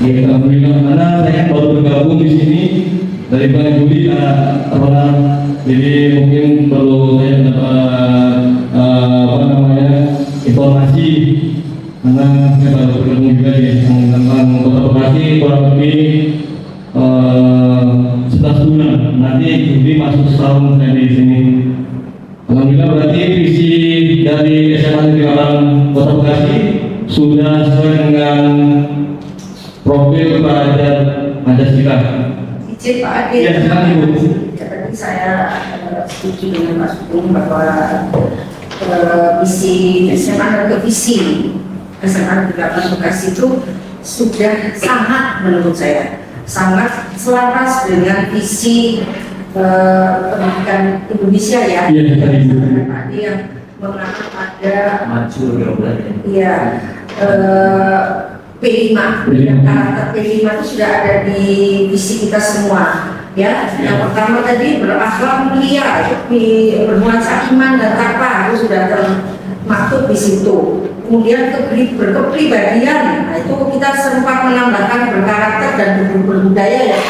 Speaker 2: Ya, alhamdulillah, karena saya baru bergabung di sini dari bulan Juli, orang jadi mungkin perlu saya mendapat apa namanya informasi, karena saya baru bergabung juga di tentang Kota Bekasi kurang lebih 11 bulan. Nanti Juli masuk setahun saya di sini. Alhamdulillah, berarti visi dari SMA Negeri 8 Kota Bekasi sudah sesuai dengan profil pelajar Pancasila.
Speaker 4: Izin Pak Ade.
Speaker 2: Ya, silakan Ibu.
Speaker 4: Ya, tadi saya setuju dengan Pak Sugeng bahwa visi SMA dan visi SMA Negeri 8 Bekasi itu sudah sangat, menurut saya sangat selaras dengan visi pendidikan Indonesia ya.
Speaker 2: Iya, tadi Ibu.
Speaker 4: Pak Ade yang mengacu pada
Speaker 6: Maju
Speaker 4: iya P5, karakter P5 itu sudah ada di visi kita semua. Ya, yang pertama tadi berakhlak mulia, itu bernuansa iman dan takwa itu sudah termaktub di situ. Kemudian berkepribadian, nah itu kita sempat menambahkan berkarakter dan berbudaya ya.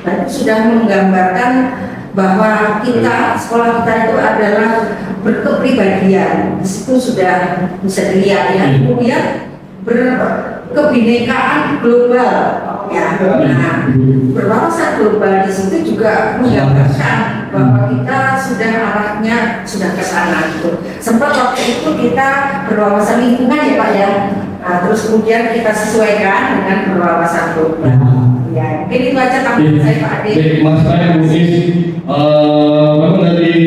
Speaker 4: Dan itu sudah menggambarkan bahwa kita sekolah kita itu adalah berkepribadian. Di situ sudah bisa dilihat ya. Kemudian berkebinekaan global ya. Nah, berwawasan global di situ juga menggambarkan bahwa kita sudah arahnya sudah ke sana gitu. Sempat waktu itu kita berwawasan lingkungan ya Pak ya. Nah, terus kemudian kita sesuaikan dengan berwawasan global. Ya, mungkin itu aja tambahan saya Pak Ade.
Speaker 2: Baik, Mas saya Bu Is, memang dari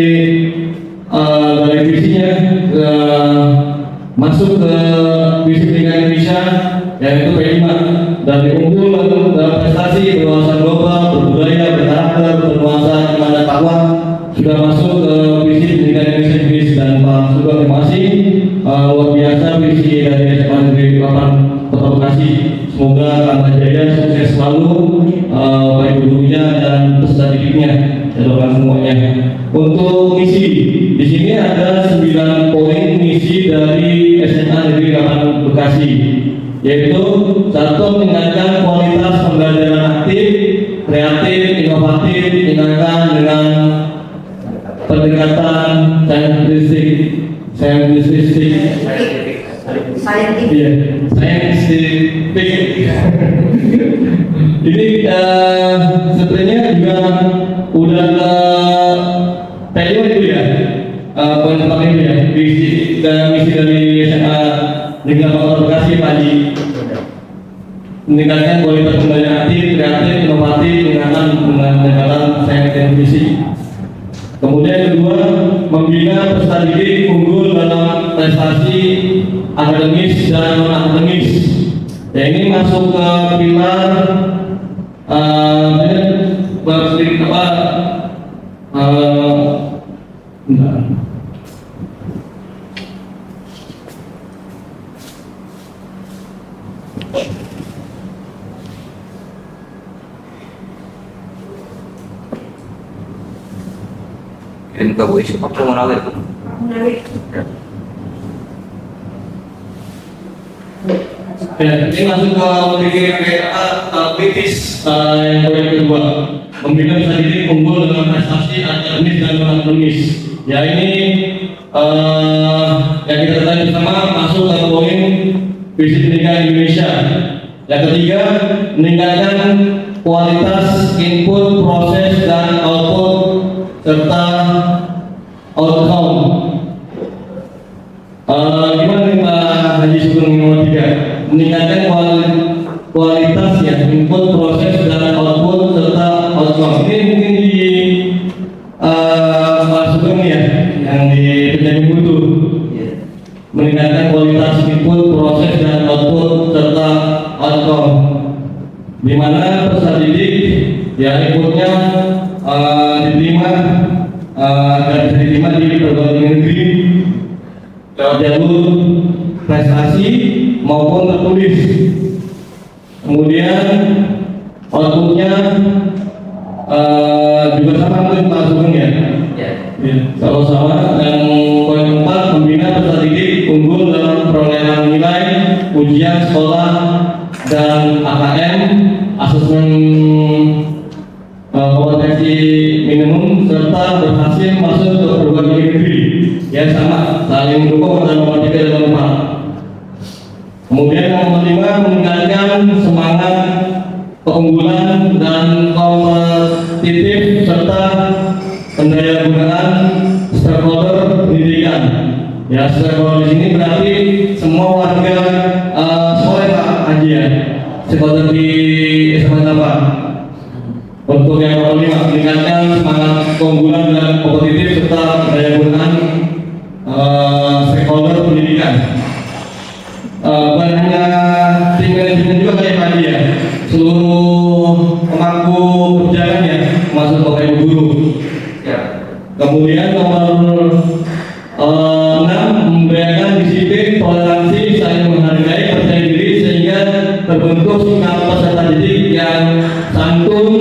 Speaker 2: visinya masuk ke visi pendidikan Indonesia yaitu P5 dari unggul dalam prestasi berwawasan global, berbudaya, berkarakter, bernuansa iman dan takwa sudah masuk ke visi pendidikan Indonesia Inggris. Dan Pak Sugeng, terima kasih, luar biasa visi dari SMA Negeri 8 Kota Bekasi. Semoga tambah jaya, sukses selalu baik gurunya dan peserta didiknya, doakan semuanya. Untuk misi di sini ada 9 poin misi dari SMA Negeri 8 Bekasi, yaitu 1, meningkatkan kualitas pembelajaran aktif, kreatif, inovatif, meningkatkan dengan pendekatan saintifik. Iya, saintifik. Ini sebenarnya juga udah PO itu ya, poin pertama itu ya, misi dari SMA Negeri 8 Kota Bekasi Pak Haji. Meningkatkan kualitas pembelajaran aktif, kreatif, inovatif, dengan pendekatan saintifik. Kemudian kedua, membina peserta didik unggul dalam prestasi akademis dan non akademis. Ya, ini masuk ke pilar sedikit apa?
Speaker 6: Kirim ke Bu Is, apa mau nalir?
Speaker 2: Ya, ini masuk ke kritis yang poin kedua, membina peserta didik unggul dalam prestasi akademis dan non akademis. Ya ini yang kita ketahui bersama masuk ke poin visi pendidikan Indonesia. Yang ketiga, meningkatkan kualitas input, proses, dan output serta outcome. Gimana nih Pak Haji Sugeng nomor 3? Meningkatkan kualitas ya, input, proses, dan output serta outcome. Ini mungkin di Pak Sugeng ya, yang di penjadi butuh. Meningkatkan kualitas input, proses, dan output serta outcome, di mana peserta didik ya inputnya diterima dan bisa diterima di berbagai negeri lewat jalur prestasi maupun tertulis. Kemudian outputnya juga sama dengan Pak Sugeng ya. Kalau sama. Dan poin 4, membina peserta didik unggul dalam perolehan nilai ujian sekolah dan AKM, asesmen kompetensi minimum, serta berhasil masuk ke berbagai negeri. Ya sama, saling mendukung dan nomor 3 dan nomor 4. Kemudian nomor 5, meningkatkan semangat keunggulan dan kompetitif serta pendayagunaan stakeholder pendidikan. Ya, stakeholder di sini berarti semua warga sekolah Pak Haji ya, stakeholder di SMA apa? Untuk yang nomor 5, meningkatkan semangat keunggulan dan kompetitif serta pendayagunaan stakeholder pendidikan. Bukan hanya tim manajemen juga kayak Pak Haji ya, seluruh pemangku kebijakan ya, masuk Bapak Ibu guru. Kemudian nomor 6, memberdayakan disiplin, toleransi, saling menghargai, percaya diri sehingga terbentuk sikap peserta didik yang santun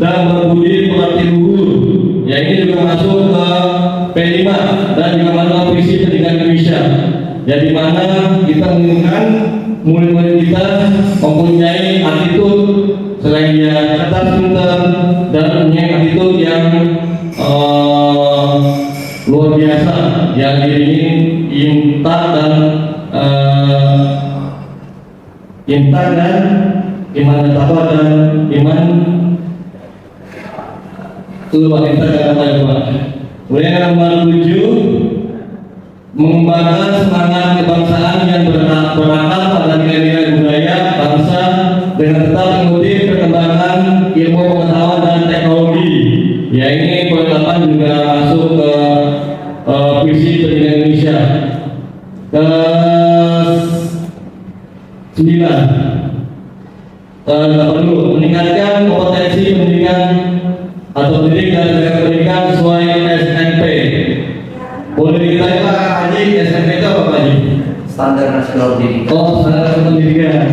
Speaker 2: dan berbudi pekerti luhur. Ya ini juga masuk ke P5 dan juga masuk ke visi pendidikan Indonesia. Ya di mana kita menginginkan murid-murid kita mempunyai attitude selain dia cerdas, pintar, dan mempunyai attitude yang luar biasa, yang diiringi intak dan iman dan takwa dan iman keluar intak dan takwa. Kemudian nomor 7, mengembangkan semangat kebangsaan yang berakar pada nilai-nilai budaya bangsa dengan tetap mengikuti perkembangan ilmu pengetahuan dan teknologi. Ya ini poin 8 juga masuk ke visi pendidikan Indonesia. Ke 9, nggak perlu meningkatkan kompetensi pendidikan atau pendidik dan tenaga pendidikan sesuai SNP. Boleh diketahui Pak Haji, SNP itu apa Pak Haji?
Speaker 6: Standar Nasional Pendidikan.
Speaker 2: Oh, standar nasional pendidikan.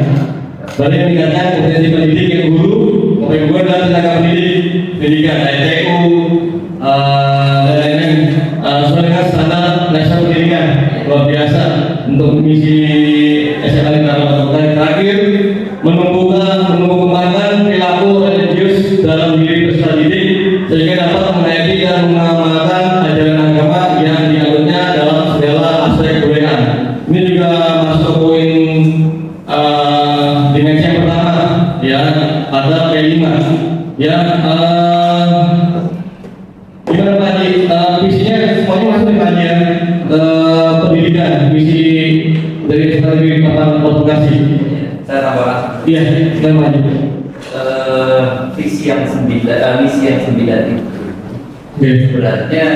Speaker 2: Berarti meningkatkan kompetensi pendidik yang guru, guru dan tenaga pendidikan, TTU, dan lain-lain sesuai dengan standar nasional pendidikan. Luar biasa untuk misi SMA dalam terakhir, menumbuh kembangkan perilaku religius dalam diri peserta didik sehingga dapat mengayomi dan mengamalkan ajaran agama yang dianutnya dalam segala aspek kebudayaan. Ini juga masuk poin dimensi yang pertama ya, ada P5 ya. Gimana Pak Haji? Visinya semuanya masuk di Pak Haji ya, pendidikan, visi dari strategi Bapak Advokasi.
Speaker 6: Saya tambahkan.
Speaker 2: Iya, kita Haji.
Speaker 6: Misi yang 9 itu sebenarnya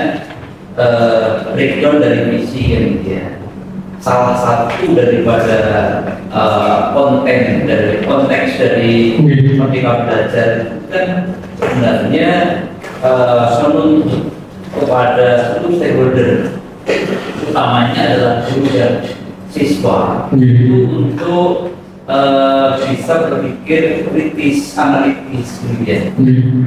Speaker 6: breakdown dari misi yang dia salah satu daripada konten dari konteks dari Merdeka Belajar kan sebenarnya menuntut kepada seluruh stakeholder, utamanya adalah guru dan siswa itu untuk bisa berpikir kritis, analitis, kemudian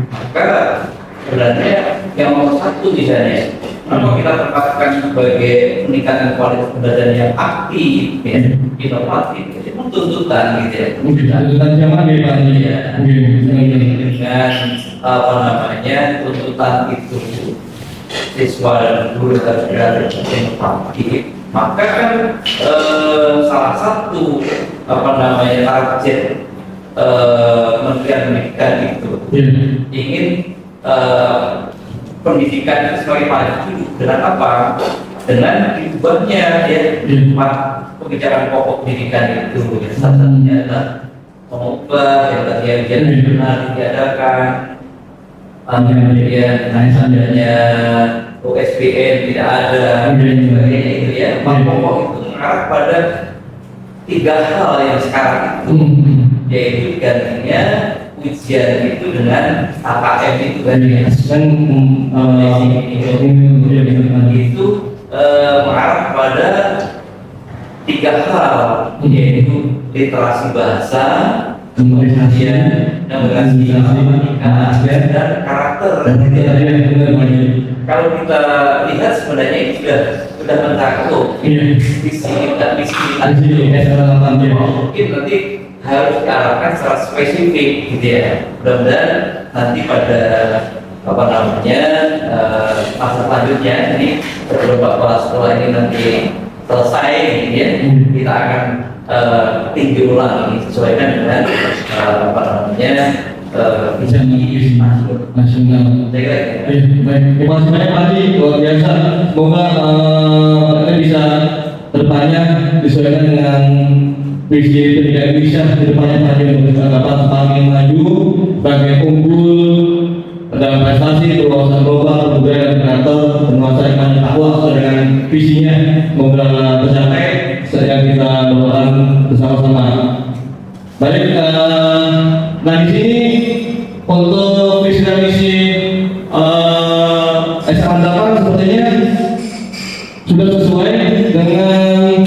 Speaker 6: maka sebenarnya yang nomor 1 misalnya Kenapa kita tempatkan sebagai peningkatan kualitas pembelajaran yang aktif, ya, inovatif, itu tuntutan gitu ya.
Speaker 2: Tuntutan zaman ya Pak.
Speaker 6: Iya.
Speaker 2: Dengan
Speaker 6: apa namanya tuntutan itu siswa dan guru harus berada inovatif, maka kan salah satu apa namanya target Kementerian Pendidikan itu ingin pendidikan itu sebagai maju dengan apa? Dengan diubahnya ya kebijakan pokok pendidikan itu ya, salah satunya adalah mengubah yang tadi yang benar diadakan, kemudian adanya OSBN tidak ada dan sebagainya itu ya. Pokok itu mengarah pada 3 hal yang sekarang itu, yaitu gantinya ujian itu dengan AKM itu kan ya. Itu mengarah pada 3 hal, yaitu literasi bahasa, kemudian navigasi matematika dan karakter. Kalau kita lihat sebenarnya ini sudah mencakup visi kita, mungkin nanti harus diarahkan secara spesifik gitu ya. Mudah-mudahan nanti pada apa namanya masa selanjutnya ini sebelum kepala sekolah ini nanti selesai gitu ya, kita akan tinggi ulang ini sesuaikan dengan apa namanya visi
Speaker 2: nasional.
Speaker 6: saya
Speaker 2: Baik, terima kasih banyak Pak Haji, luar biasa. Semoga kita bisa terdepannya disesuaikan dengan visi pendidikan Indonesia di depannya Pak Haji, untuk dapat semakin maju, semakin unggul dalam prestasi, berwawasan global, budaya dan karakter, bernuansa iman dan takwa sesuai dengan visinya. Semoga tercapai yang kita doakan bersama-sama. Baik, nah di sini untuk visi dan misi SMA 8 sepertinya sudah sesuai dengan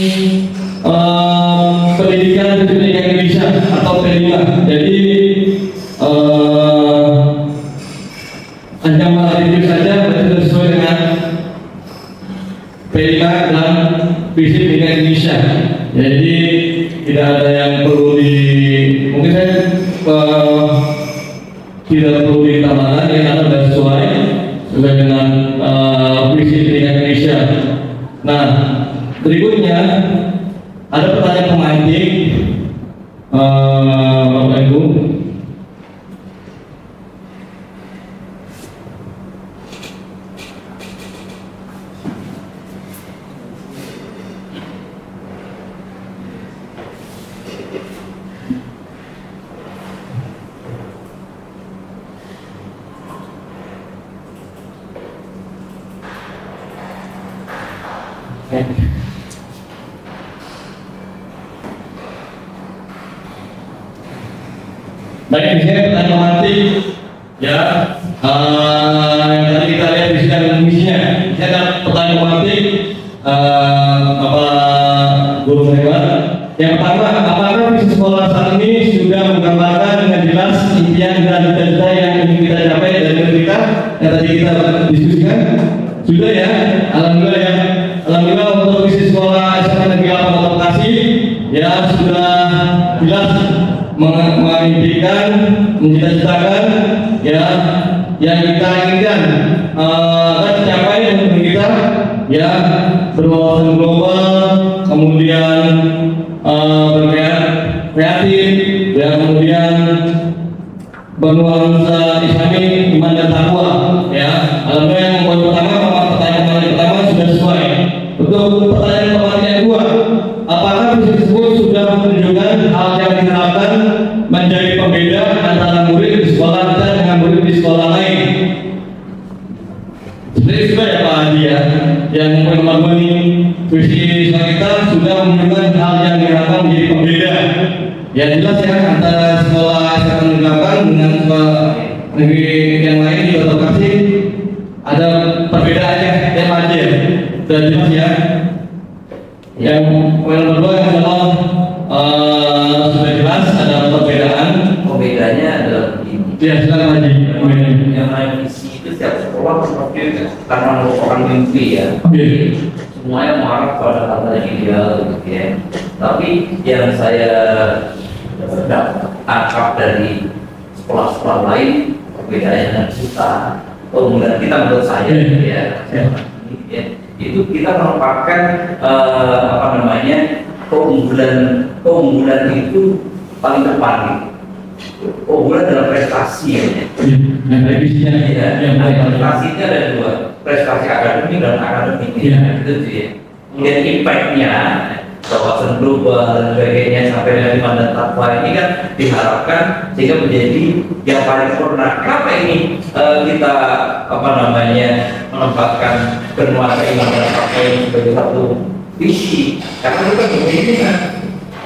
Speaker 2: pendidikan Indonesia atau P5. Jadi ancaman itu saja sudah sesuai dengan P5 dan visi pendidikan Indonesia. Jadi tidak ada yang perlu mungkin saya tidak perlu ditambahkan ya, karena sudah sesuai dengan visi pendidikan Indonesia. Nah, berikutnya ada pertanyaan pemantik, Bapak Ibu. Baik, di sini pertanyaan pemantik ya. Yang tadi kita lihat visi dan misinya. Ini ada pertanyaan pemantik apa guru mereka. Yang pertama, apakah visi sekolah saat ini sudah menggambarkan dengan jelas impian dan cita-cita yang ingin kita capai dari kita yang tadi kita diskusikan? Sudah ya, alhamdulillah ya. Alhamdulillah untuk visi sekolah SMA Negeri 8 Kota Bekasi ya sudah jelas mengimpikan, mencita-citakan ya yang kita inginkan akan tercapai untuk kita ya, berwawasan global, kemudian berkreatif ya, kemudian bernuansa Islami, iman dan takwa ya. Alhamdulillah yang poin pertanyaan pertama sudah sesuai. Untuk pertanyaan yang kedua, apakah visi tersebut sudah menunjukkan hal yang diharapkan menjadi pembeda antara murid di sekolah kita dengan murid di sekolah lain? Sebenarnya sudah ya Pak Haji ya, yang membangun visi kita sudah menunjukkan hal yang diharapkan menjadi pembeda. Ya jelas ya, antara sekolah SMA 8 dengan sekolah negeri yang lain di Kota Bekasi ada perbedaannya, yang aja ya. Sudah jelas ya. Yang poin kedua yang adalah sudah jelas ada perbedaan.
Speaker 6: Pembedanya adalah ini.
Speaker 2: Ya silakan Haji.
Speaker 6: Yang lain visi itu setiap sekolah berbeda. karena merupakan mimpi ya.
Speaker 2: Oke.
Speaker 6: Semuanya mengarah pada kata yang ideal gitu ya. Tapi yang saya tangkap dari sekolah-sekolah lain perbedaannya dengan kita, kemudian kita menurut saya ya, itu kita merupakan keunggulan itu paling depan gitu. Keunggulan dalam prestasi ya.
Speaker 2: Yang tadi visinya
Speaker 6: Ya,
Speaker 2: yang
Speaker 6: prestasinya ada dua, prestasi akademik dan akademik
Speaker 2: Iya.
Speaker 6: itu sih ya. Kemudian impact-nya, wawasan global dan sebagainya sampai dengan iman dan takwa ini kan diharapkan sehingga menjadi yang paling sempurna. Kenapa ini kita menempatkan bernuansa iman dan takwa ini sebagai satu visi? Karena itu kan kepentingan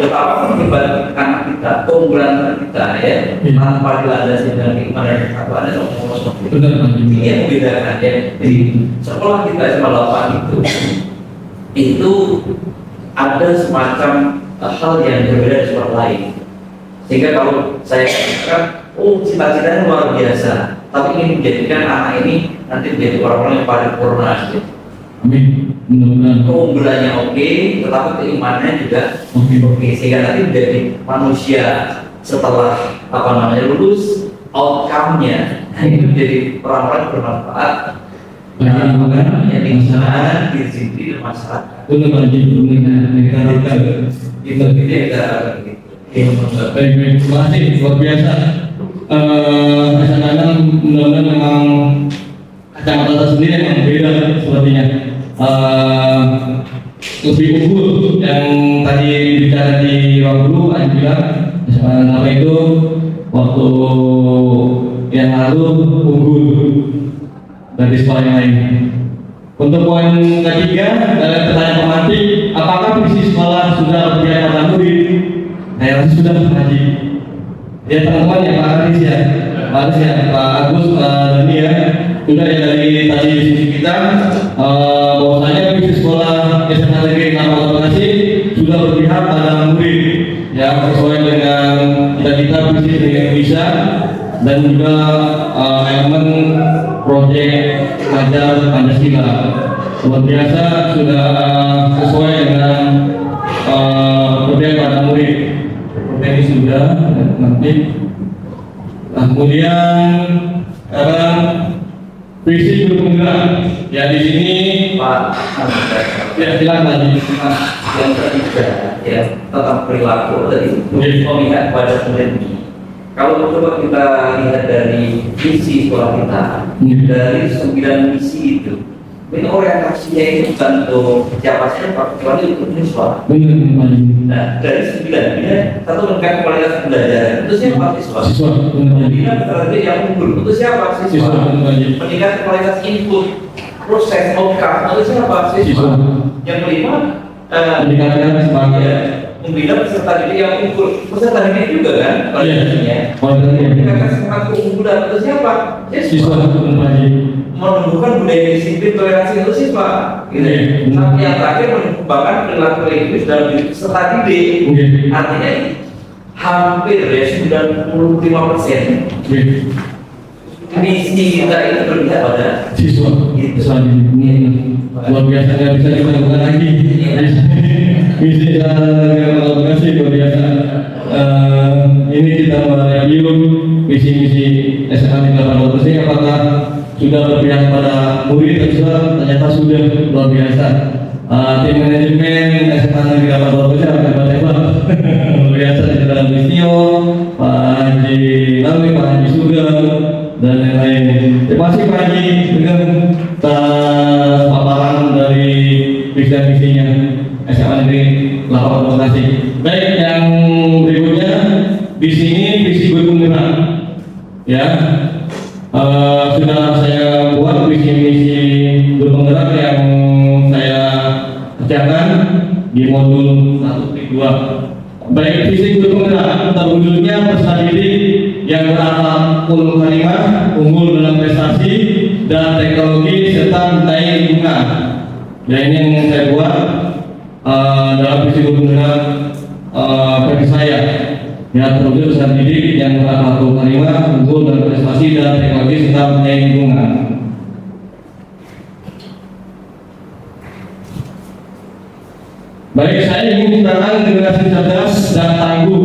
Speaker 6: betapa menghibahkan anak kita, keunggulan kita ya, tanpa dilandasi dengan keimanan dan takwa ada semua.
Speaker 2: benar.
Speaker 6: Ini yang membedakan ya. Jadi sekolah kita SMA 8 itu ada semacam hal yang berbeda di sekolah lain. Sehingga kalau saya katakan, oh cita-citanya luar biasa, tapi ingin menjadikan anak ini nanti menjadi orang-orang yang paripurna.
Speaker 2: Amin. Mudah-mudahan.
Speaker 6: Keunggulannya oke, tetapi keimanannya juga oke, sehingga nanti menjadi manusia setelah lulus, outcome-nya itu menjadi orang-orang bermanfaat yang lingkungan, diri sendiri dan masyarakat.
Speaker 2: Benar Pak Haji, benar kita harapkan.
Speaker 6: Itu kita
Speaker 2: Baik, terima kasih, luar biasa. Kadang-kadang mudah-mudahan memang kacamata tersendiri yang beda sepertinya. Lebih unggul yang tadi bicara di ruang guru, Anda bilang apa itu waktu yang lalu unggul dari sekolah yang lain. Untuk poin ketiga, dalam pertanyaan pemantik, apakah visi sekolah sudah berpihak pada murid? Saya rasa sudah Pak Haji. Ya teman-teman ya Pak Aris ya, Pak Agus, Dani ya, sudah ya dari tadi diskusi kita bahwasanya visi sekolah SMA Negeri 6 Kota Bekasi sudah berpihak pada murid, ya sesuai dengan cita-cita visi Indonesia dan juga elemen proyek Ngajar Pancasila. Luar biasa sudah sesuai dengan berpihak pada murid. Ini sudah nanti. Nah, kemudian visi guru penggerak. Ya di sini
Speaker 6: Pak,
Speaker 2: ya silakan Haji.
Speaker 6: yang ketiga ya tentang perilaku tadi memihak pada murid. Kalau coba kita lihat dari visi sekolah kita, dari 9 misi itu, ini orientasinya itu bukan untuk siapa-siapa, kecuali untuk siswa.
Speaker 2: Benar Pak Haji.
Speaker 6: Nah, dari 9 ini satu meningkatkan kualitas pembelajaran. Itu siapa siswa?
Speaker 2: Siswa, benar Pak Haji.
Speaker 6: Kemudian strategi yang unggul. Itu siapa
Speaker 2: Siswa,
Speaker 6: siswa?
Speaker 2: benar Pak Haji.
Speaker 6: Meningkatkan kualitas input, proses outcome. Itu siapa siswa?
Speaker 2: Siswa.
Speaker 6: Yang kelima,
Speaker 2: Meningkatkan semangat.
Speaker 6: ya, membina peserta didik yang unggul. Peserta didik juga kan? Kualitasnya.
Speaker 2: Kualitasnya.
Speaker 6: Meningkatkan semangat keunggulan. Itu siapa?
Speaker 2: Siswa, benar Pak Haji.
Speaker 6: Menumbuhkan budaya disiplin toleransi itu siswa. Gitu.
Speaker 2: Iya.
Speaker 6: Tapi yang terakhir mengembangkan perilaku religius dalam diri peserta didik.
Speaker 2: Oke.
Speaker 6: Artinya hampir ya 95%.
Speaker 2: Oke.
Speaker 6: Misi kita itu berpihak pada
Speaker 2: Siswa. Siswa ini luar biasa, nggak bisa kita lakukan lagi. Misi terima kasih luar biasa. Ini kita mereview misi-misi SMA 8 Bekasi, apakah sudah berpihak pada murid atau sudah? Ternyata sudah, luar biasa. Tim manajemen SMA Negeri 8 Bekasi akan hebat-hebat. Luar biasa di dalam Listio, Pak Haji Lawi, Pak Haji Sugeng, dan lain-lain. Terima kasih Pak Haji dengan paparan dari visi dan misinya SMA Negeri 8 Bekasi. Baik, yang berikutnya di sini visi guru penggerak. Ya, sudah saya buat visi misi guru penggerak yang saya kerjakan di modul 1.2. Baik, visi guru penggerak terwujudnya peserta didik yang berakhlak karimah, unggul dalam prestasi dan teknologi serta mencintai lingkungan. Ya, ini yang saya buat dalam visi guru penggerak bagi saya. Ya, terwujud peserta didik yang berakhlak karimah, unggul dalam prestasi dan teknologi serta mencintai lingkungan. Baik, saya ingin menciptakan generasi cerdas dan tangguh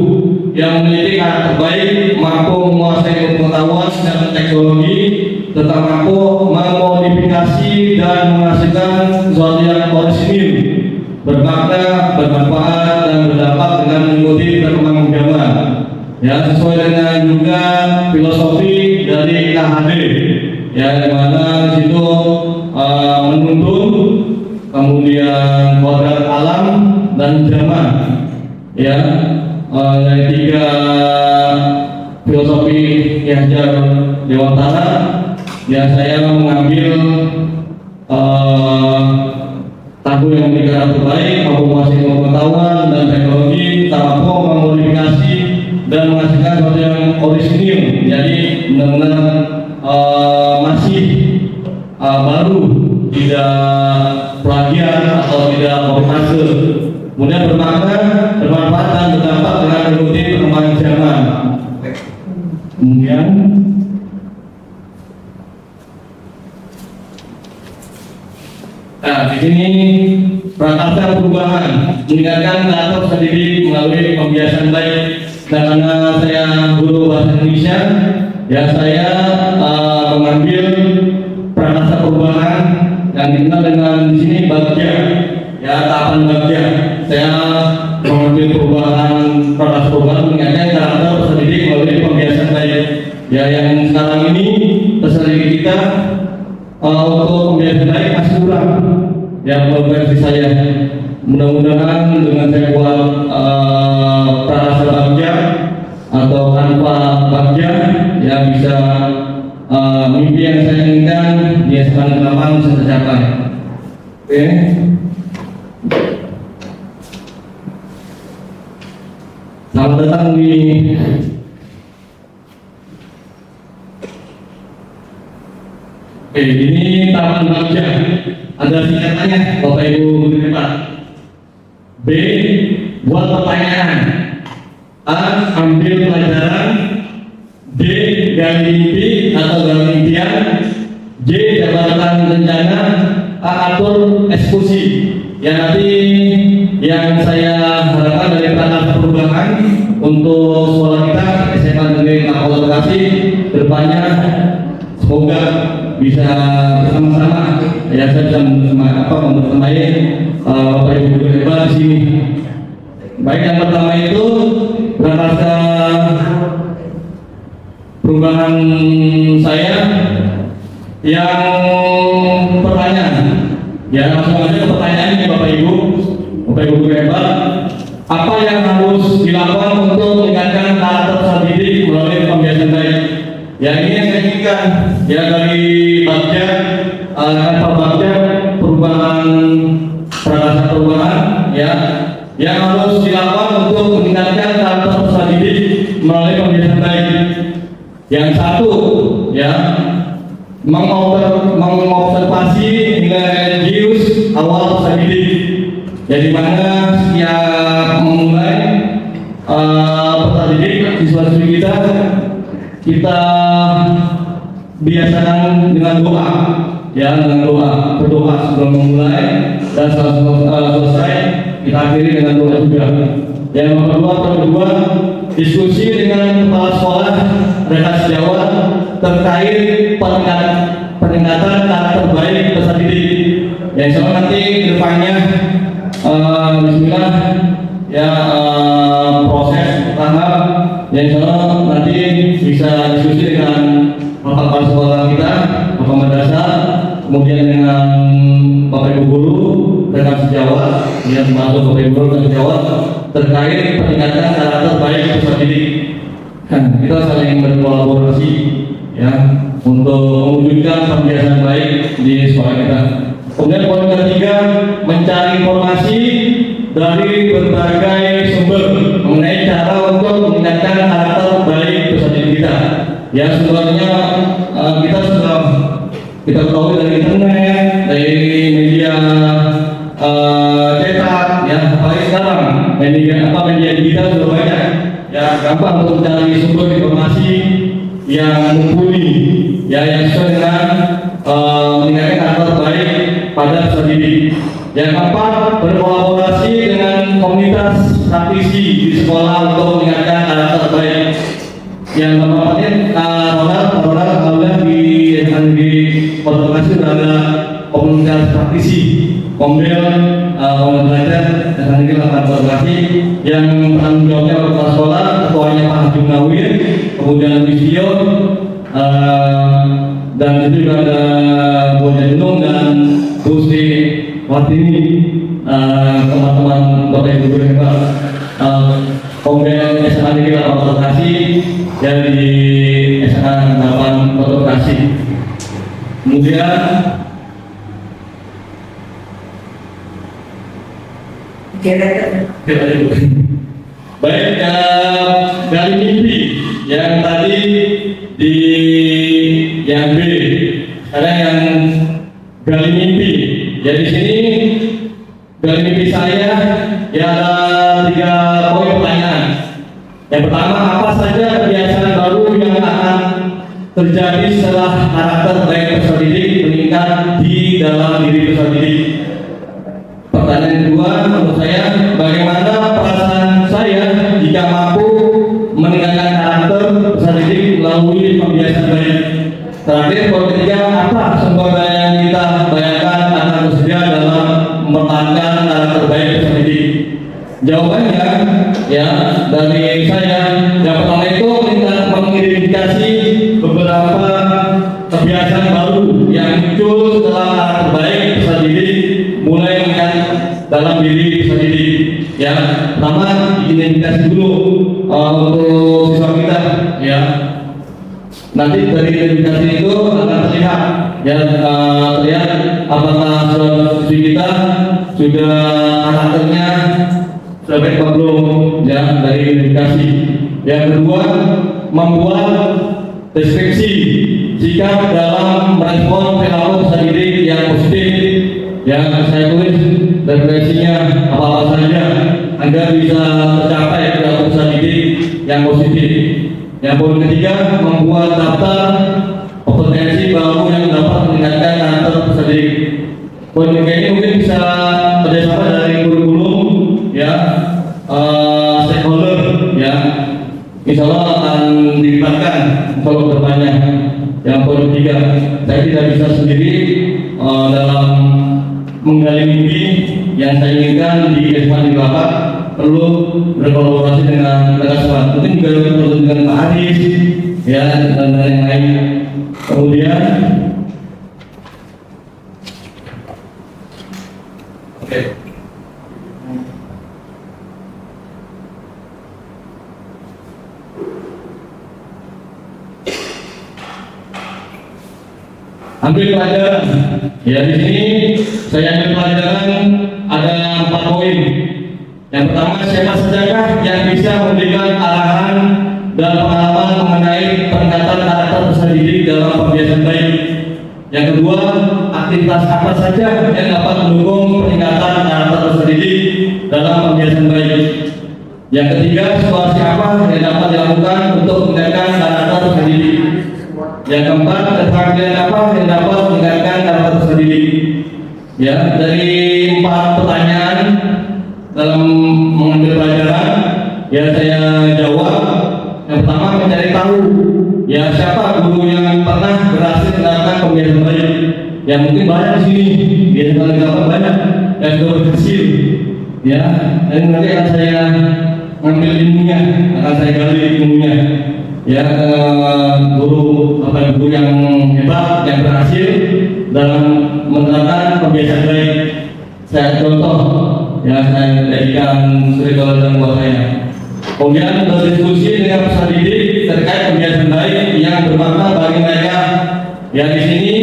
Speaker 2: yang memiliki karakter baik, mampu menguasai pengetahuan dan teknologi, tetap mampu memodifikasi dan menghasilkan sesuatu yang orisinil, bermakna, bermanfaat, dan berdampak dengan mengikuti perkembangan zaman. Ya, sesuai dengan juga filosofi dari KHD, ya, di mana di situ menuntun, kemudian kodrat alam dan zaman, ya, yang tiga filosofi yang Dewantara, yang saya mengambil tangguh yang memiliki karakter baik, mampu menguasai pengetahuan dan teknologi, tak mampu memodifikasi dan menghasilkan sesuatu yang orisinil, jadi benar-benar masih baru, tidak plagiat atau tidak copy-paste, kemudian bermakna, bermanfaat dan berdampak dengan mengikuti perkembangan zaman. Kemudian di sini prakarsa perubahan meningkatkan karakter sendiri melalui pembiasaan baik. Dan karena saya guru bahasa Indonesia, ya saya mengambil prakarsa perubahan yang dikenal dengan di sini bagja, ya, tahapan bagja. Saya mengambil prakarsa perubahan meningkatkan karakter pendidik melalui pembiasaan baik. Ya, yang sekarang ini peserta didik kita untuk pembiasaan baik masih kurang. Ya, menurut versi saya. Mudah-mudahan dengan saya buat prakarsa bagja atau tanpa bagja, ya, bisa mimpi yang saya inginkan di SMA 8 bisa tercapai. Oke. Selamat datang di ini tahapan bagja. Ada singkatannya, Bapak Ibu guru hebat. B, buat pertanyaan. A, ambil pelajaran. D, gali mimpi atau gali impian. J, jabarkan rencana. A, atur eksekusi. Ya, nanti yang saya harapkan dari prakarsa perubahan untuk sekolah kita SMA Negeri Kota Bekasi kedepannya semoga bisa bersama-sama, ya, saya bisa membersamai Bapak Ibu guru hebat di sini. Baik, yang pertama itu prakarsa perubahan saya yang pertanyaan. Ya, langsung aja ke pertanyaan ini Bapak Ibu guru hebat. Apa yang harus dilakukan untuk meningkatkan karakter peserta didik melalui pembiasaan baik? Ya, ini yang saya inginkan, ya, dari bagja, tanpa bagja perubahan, prakarsa perubahan, ya, yang harus dilakukan untuk meningkatkan karakter peserta didik melalui pembiasaan baik. Yang satu, ya, mengobservasi nilai religius awal peserta didik. Jadi mana setiap memulai peserta didik siswa-siswi kita biasakan dengan doa, ya, dengan berdoa sebelum memulai, dan selesai kita akhiri dengan doa juga. Yang kedua, diskusi dengan kepala sekolah rekan sejawat terkait peningkatan karakter baik peserta didik. Yang insya Allah nanti kedepannya Bismillah, ya, proses tahap yang insya Allah nanti bisa diskusi dengan kepala sekolah kita, Bapak Madrasah, kemudian dengan Bapak Ibu guru, rekan sejawat, yang termasuk Bapak Ibu guru dan sejawat terkait peningkatan karakter baik peserta didik. Kita saling berkolaborasi, ya, untuk mewujudkan pembiasaan baik di sekolah kita. Kemudian poin ketiga, mencari informasi dari berbagai sumber mengenai cara untuk meningkatkan karakter baik peserta didik kita. Ya, sumbernya kita sudah kita tahu dari internet, dari media cetak, ya, apalagi sekarang media digital sudah banyak. Ya, gampang untuk mencari sumber informasi yang mumpuni, ya, yang sesuai dengan meningkatkan karakter baik pada peserta didik. Yang keempat, berkolaborasi dengan komunitas praktisi di sekolah untuk meningkatkan karakter baik. Yang keempat ini Ronald alhamdulillah di Kota Bekasi sudah ada komunitas praktisi Kombel belajar dan ini lakukan Kota Bekasi yang bertanggung jawabnya kepala sekolah, ketuanya Pak Haji Munawir, kemudian Wisio, dan itu juga ada Bu Jenung dan Bu Sri Watini, teman-teman Bapak Ibu guru hebat Kombel SMA Negeri 8 Kota Bekasi dan di SMA 8 Kota Bekasi. Kemudian baik, dari mimpi yang tadi di yang B, ada yang gali mimpi. Jadi sini gali mimpi saya ya ada 3 poin pertanyaan. Yang pertama, apa saja kebiasaan baru yang akan terjadi setelah karakter baik peserta didik meningkat di dalam diri peserta didik? Pertanyaan kedua, menurut saya, bagaimana perasaan saya jika mampu meningkatkan karakter peserta didik melalui pembiasaan baik? Terakhir, poin ketiga, apa sumber daya yang kita bayangkan akan tersedia dalam mempertahankan karakter baik peserta didik? Jawabannya, ya dari saya, yang pertama itu mengidentifikasi beberapa kebiasaan baru yang muncul setelah karakter baik peserta didik mulai meningkat dalam diri peserta didik. Ya, pertama identifikasi dulu untuk siswa kita. Ya, nanti dari identifikasi itu akan terlihat, ya terlihat apakah siswa kita sudah karakternya sudah baik atau belum, ya dari identifikasi. Yang kedua, membuat deskripsi sikap dalam merespon perilaku peserta didik yang positif. Yang saya tulis referensinya apa saja agar bisa tercapai perilaku peserta didik yang positif. Yang poin ketiga, membuat daftar kompetensi baru yang dapat meningkatkan karakter peserta didik. Poin ketiga ini mungkin bisa kerjasama dari kurikulum, ya stakeholder, ya insya Allah akan dilibatkan kalau bertanya. Yang poin ketiga, saya tidak bisa sendiri dalam menggali mimpi yang saya inginkan di SMA Negeri 8, perlu berkolaborasi dengan sekolah, mungkin juga perlu dengan Pak Aris, ya dan yang lain. Kemudian oke. Ambil pelajaran. Ya, di sini saya ambil pelajaran ada 4 poin. Yang pertama, siapa sajakah yang bisa memberikan arahan dan pengalaman mengenai peningkatan karakter peserta didik dalam pembiasaan baik. Yang kedua, aktivitas apa saja yang dapat mendukung peningkatan karakter peserta didik dalam pembiasaan baik. Yang ketiga, situasi apa yang dapat dilakukan untuk meningkatkan karakter peserta didik. Yang keempat, keterampilan apa yang dapat meningkatkan karakter peserta didik. Ya, dari 4 pertanyaan dalam mengambil pelajaran, ya saya jawab. Yang pertama, mencari tahu, ya siapa guru yang pernah berhasil menerapkan pembiasaan baik. Ya mungkin banyak di sini, biasanya kalau banyak yang sudah berhasil. Ya, dan nanti akan saya ngambil ilmunya, akan saya gali ilmunya. Ya, guru yang hebat yang berhasil dalam menerapkan pembiasaan baik. Saya contoh, ya saya jadikan suri teladan buat saya. Kemudian berdiskusi dengan peserta didik terkait pembiasaan baik yang bermakna bagi mereka. Ya, di sini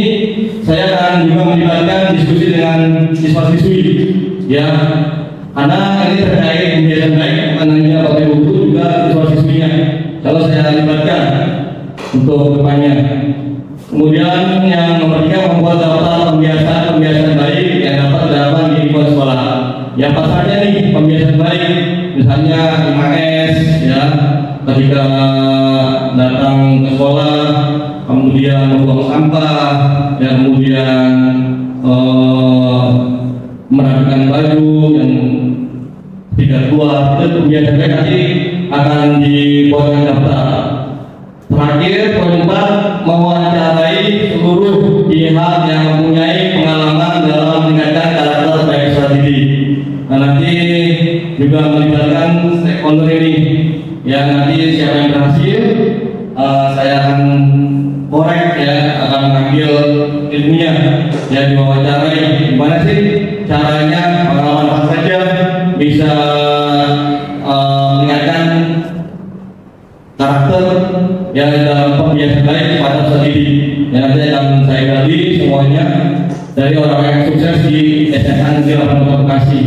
Speaker 2: saya akan juga melibatkan diskusi dengan siswa-siswi. Ya, karena ini terkait pembiasaan baik, bukan hanya Bapak Ibu guru, juga siswa-siswinya. Kalau saya libatkan untuk depannya. Kemudian yang nomor 3, membuat daftar pembiasaan baik yang dapat dilakukan di lingkungan sekolah. Ya apa saja nih pembiasaan baik, misalnya 5S, ya ketika datang ke sekolah, kemudian membuang sampah, dan kemudian merapikan baju yang tidak keluar, itu biasanya nanti akan dibuatkan daftar. Terakhir, poin 4, mewawancarai seluruh pihak yang mempunyai pengalaman dalam meningkatkan karakter baik usaha didik. Nah, nanti juga melibatkan stakeholder ini. Ya, nanti siapa yang berhasil, saya akan korek ya, akan mengambil ilmunya, ya diwawancarai. Gimana sih caranya, pengalaman apa saja bisa meningkatkan karakter yang dalam pembiasaan baik pada usaha didik. Dan nanti akan saya gali semuanya dari orang yang sukses di SMA Negeri 8 Kota Bekasi.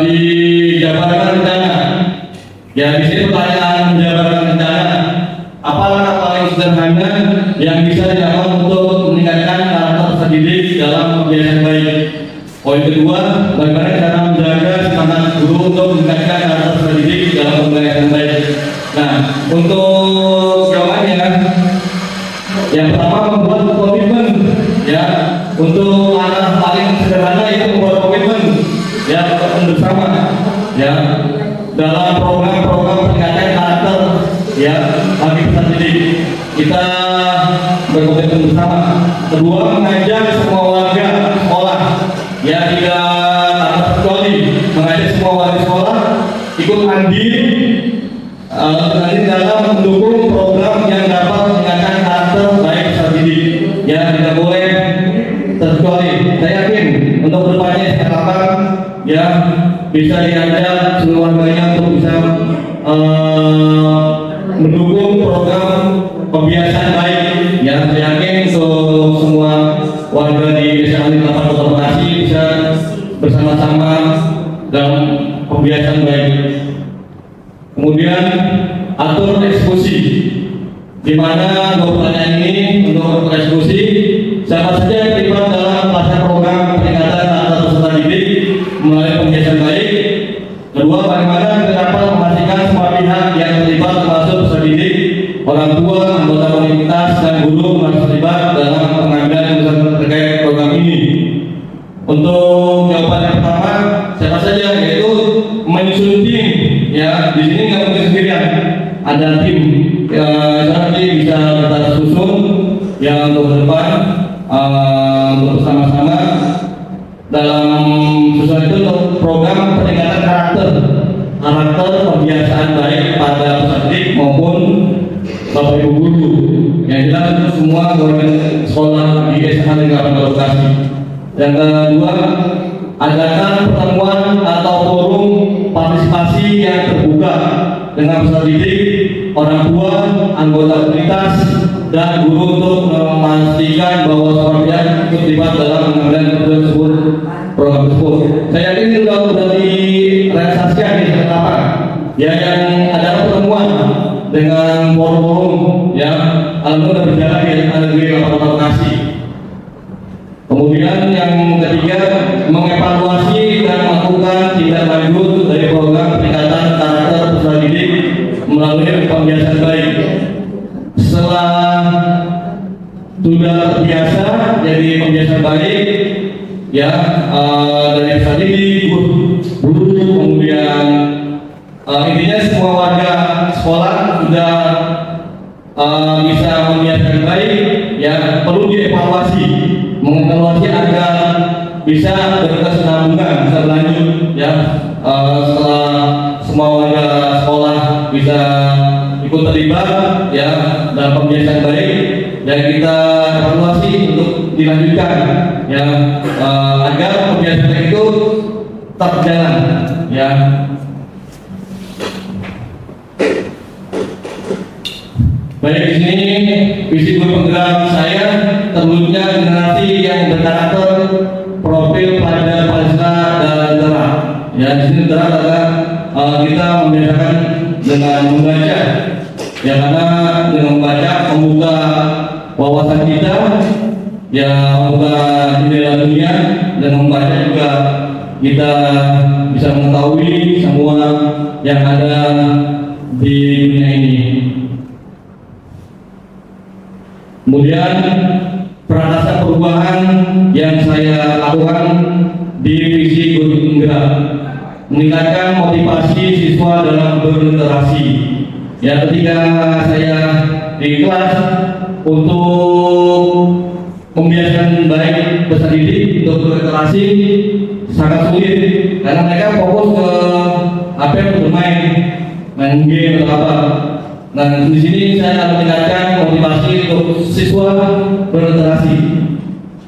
Speaker 2: Di jabarkan rencana, ya di sini pertanyaan menjabarkan rencana, apa langkah paling sederhana yang bisa dilakukan untuk meningkatkan karakter usaha didik dalam pembiasaan baik? Poin kedua, bagaimana cara menjaga semangat guru untuk meningkatkan karakter usaha didik dalam pembiasaan baik? Nah, untuk jawabannya, yang pertama membuat komitmen, ya, untuk langkah paling sederhana itu membuat komitmen, ya, bersama, ya, dalam program-program peningkatan karakter, ya, bagi peserta didik. Kita berkomitmen bersama. Kedua, mengajak semua warga sekolah, ya, tidak terkecuali mengajak semua warga sekolah ikut andil dalam mendukung program yang dapat meningkatkan karakter baik peserta didik. Ya, tidak boleh terkecuali. Saya yakin untuk depannya sekarang, ya, bisa diajak seluruh warganya untuk bisa mendukung program pembiasaan baik. Ya, saya yakin untuk semua warga di SMA Negeri 8 Kota Bekasi bisa bersama-sama dalam pembiasaan baik. Kemudian atur eksekusi, di mana dua pertanyaan ini untuk eksekusi. Siapa saja yang terlibat dalam pelaksanaan program peningkatan karakter peserta didik melalui pembiasaan baik. Kedua, bagaimana dapat memastikan semua pihak yang terlibat termasuk peserta didik, orang tua, anggota komunitas, dan guru merasa terlibat dalam pengambilan keputusan terkait program ini. Untuk jawaban yang pertama, siapa saja, yaitu menyusun tim. Ya, di sini nggak mungkin sendirian, ada tim. Ya, nanti bisa kita susun yang untuk depan, untuk bersama-sama dalam susunan itu untuk program peningkatan karakter pembiasaan baik pada peserta didik maupun bapak ibu guru. Yang jelas itu semua warga sekolah di SMA Negeri 8 Kota Bekasi. Yang kedua, adakan pertemuan atau forum partisipasi yang terbuka dengan peserta didik, orang tua, anggota komunitas, dan guru untuk memastikan bahwa semua pihak ikut terlibat dalam pengambilan keputusan tersebut, program tersebut. Saya yakin ini sudah direalisasikan di sekolah, ya, yang ada pertemuan dengan forum-forum, ya, alhamdulillah berjalan di SMA Negeri 8 Kota Bekasi. Kemudian yang ketiga, mengevaluasi dan melakukan tindak lanjut dari program peningkatan karakter peserta didik melalui pembiasaan baik. Setelah sudah terbiasa jadi pembiasaan baik, ya, dari peserta didik, guru, kemudian intinya semua warga sekolah sudah bisa membiasakan baik, ya, perlu dievaluasi, mengevaluasi agar bisa berkesinambungan, bisa berlanjut, ya, setelah semua warga sekolah bisa ikut terlibat, ya, dalam pembiasaan baik, dan kita evaluasi untuk dilanjutkan, ya, agar pembiasaan itu tetap berjalan, ya. Baik, di sini visi penggerak saya terwujudnya generasi yang berkarakter, profil, pelajar, Pancasila, dan negara. Ya, di sini negara adalah kita membiasakan dengan membaca, ya, karena dengan membaca membuka wawasan kita, ya, membuka jendela dunia, dan membaca juga kita bisa mengetahui semua yang ada di dunia ini. Kemudian peranasan perubahan yang saya lakukan di visi guru penggerak, meningkatkan motivasi siswa dalam berliterasi. Yang ketiga, saya di kelas untuk membiasakan baik peserta didik untuk berliterasi sangat sulit karena mereka fokus ke HP bermain, main game atau apa. Nah, di sini saya meningkatkan motivasi untuk siswa berliterasi.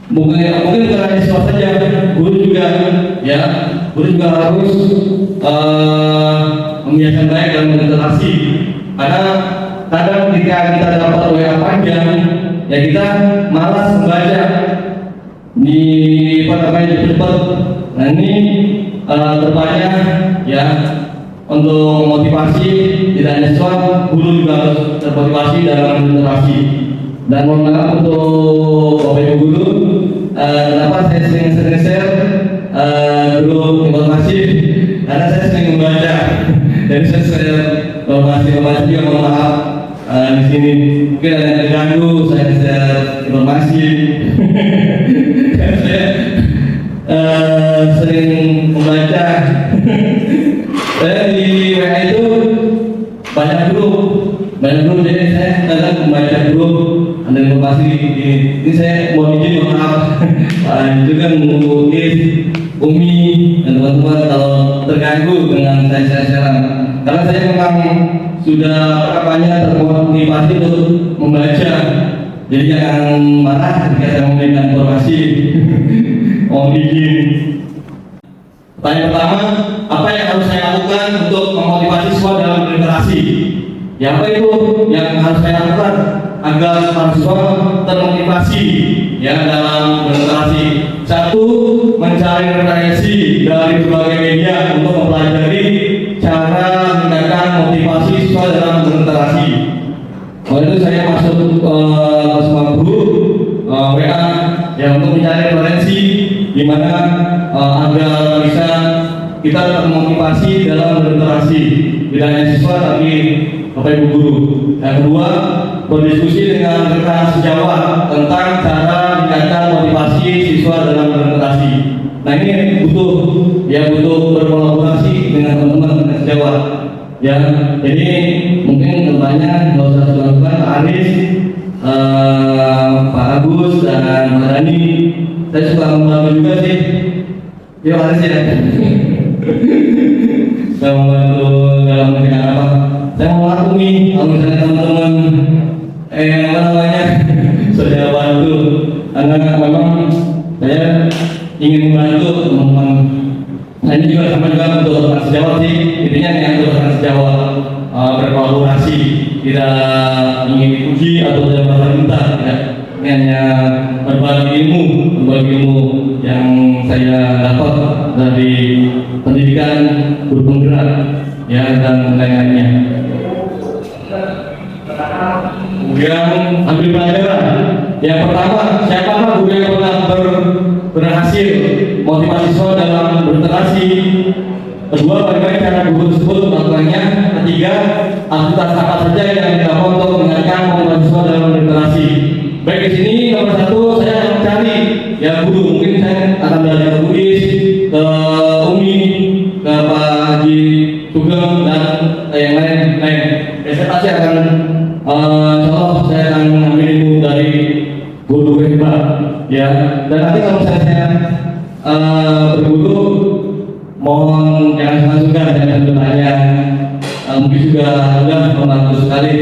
Speaker 2: Mungkin bukan hanya siswa saja, guru juga, ya, guru juga harus membiasakan baik dalam berliterasi. Karena kadang ketika kita dapat WA panjang, ya kita malas membaca di cepat. Nah ini terbanyak ya untuk motivasi tidak hanya siswa, guru juga harus termotivasi dalam literasi. Dan mohon maaf untuk Bapak Ibu guru, kenapa saya sering share grup informasi, karena saya sering membaca. Jadi saya share informasi juga, mohon maaf di sini mungkin ada yang terganggu saya share informasi. Saya sering membaca. Saya di WA itu banyak grup, jadi saya kadang membaca grup, ada informasi ini saya mau izin maaf juga mengukis Umi dan teman-teman kalau terganggu dengan saya share, karena saya memang sudah kampanye termotivasi untuk membaca, jadi jangan marah ketika saya memberikan informasi. Mohon izin. Pertanyaan pertama, apa yang harus saya lakukan untuk memotivasi siswa dalam berliterasi? Ya, apa itu yang harus saya lakukan agar siswa termotivasi ya dalam berliterasi? Satu, mencari referensi dari berbagai media untuk mempelajari cara meningkatkan motivasi siswa dalam berliterasi. Waktu itu saya masuk ke semua grup WA ya untuk mencari referensi di mana agar bisa kita termotivasi dalam berliterasi, tidak hanya siswa tapi Bapak Ibu guru. Yang kedua, berdiskusi dengan rekan sejawat tentang cara meningkatkan motivasi siswa dalam berliterasi. Nah ini butuh berkolaborasi dengan teman-teman sejawat. Ya, jadi mungkin bertanya nggak usah dilakukan Pak Aris, Pak Agus dan Pak Dani. Saya suka membantu juga sih. Ya Pak Aris ya. Saya membantu dalam mengenai apa? Saya mau ngaku nih, kalau misalnya teman-teman sudah bantu, karena memang saya ingin membantu teman-teman. Nah ini juga sama juga untuk rekan sejawat sih, intinya yang untuk rekan sejawat berkolaborasi, tidak ingin dipuji atau tidak merasa minta, ya. Ini hanya berbagi ilmu yang saya dapat dari pendidikan guru penggerak, ya dan lain-lainnya. Kemudian ambil pelajaran. Yang pertama, siapakah guru yang pernah berhasil motivasi siswa dalam berliterasi? Kedua, bagaimana cara guru tersebut melakukannya? Ketiga, aktivitas apa saja yang dilakukan untuk meningkatkan motivasi siswa dalam berliterasi? Baik, di sini nomor satu saya akan mencari ya guru, mungkin saya akan belajar ke Buis, ke Umi, ke Pak Haji Sugeng dan yang lain. Saya pasti akan contoh saya akan mengambil ilmu dari guru hebat, ya. Dan nanti kalau saya berguru, mohon jangan sungkan dengan bertanya. Mungkin juga sudah membantu sekali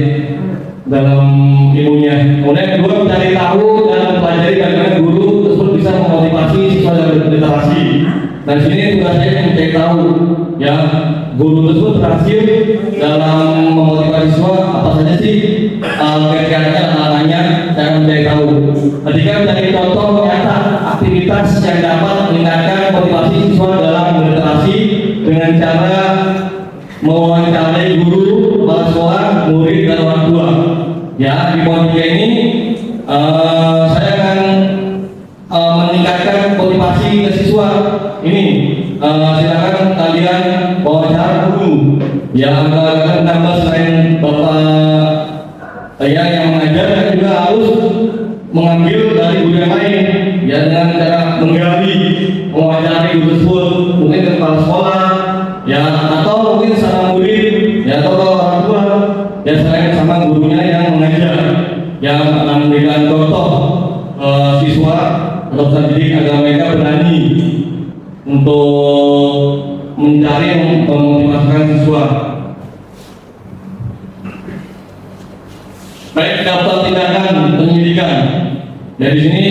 Speaker 2: dalam ilmunya. Kemudian kedua, mencari tahu dan mempelajari bagaimana guru tersebut bisa memotivasi siswa dalam berliterasi. Dan sini tugas saya mencari tahu, ya guru tersebut berhasil dalam memotivasi siswa apa saja sih kegiatannya, namanya saya mencari tahu. Ketika mencari contoh nyata aktivitas yang dapat meningkatkan motivasi siswa dalam berliterasi dengan cara mewawancarai guru, kepala sekolah, murid dan orang tua. Ya, di poin 3 ini saya akan meningkatkan motivasi ke siswa. Ini silakan kalian wawancara guru. Ya, akan menambah selain bapak yang mengajar, juga harus mengambil dari guru atau peserta didik agar mereka berani untuk mencari memotivasikan siswa. Baik, daftar tindakan penyelidikan. Dari sini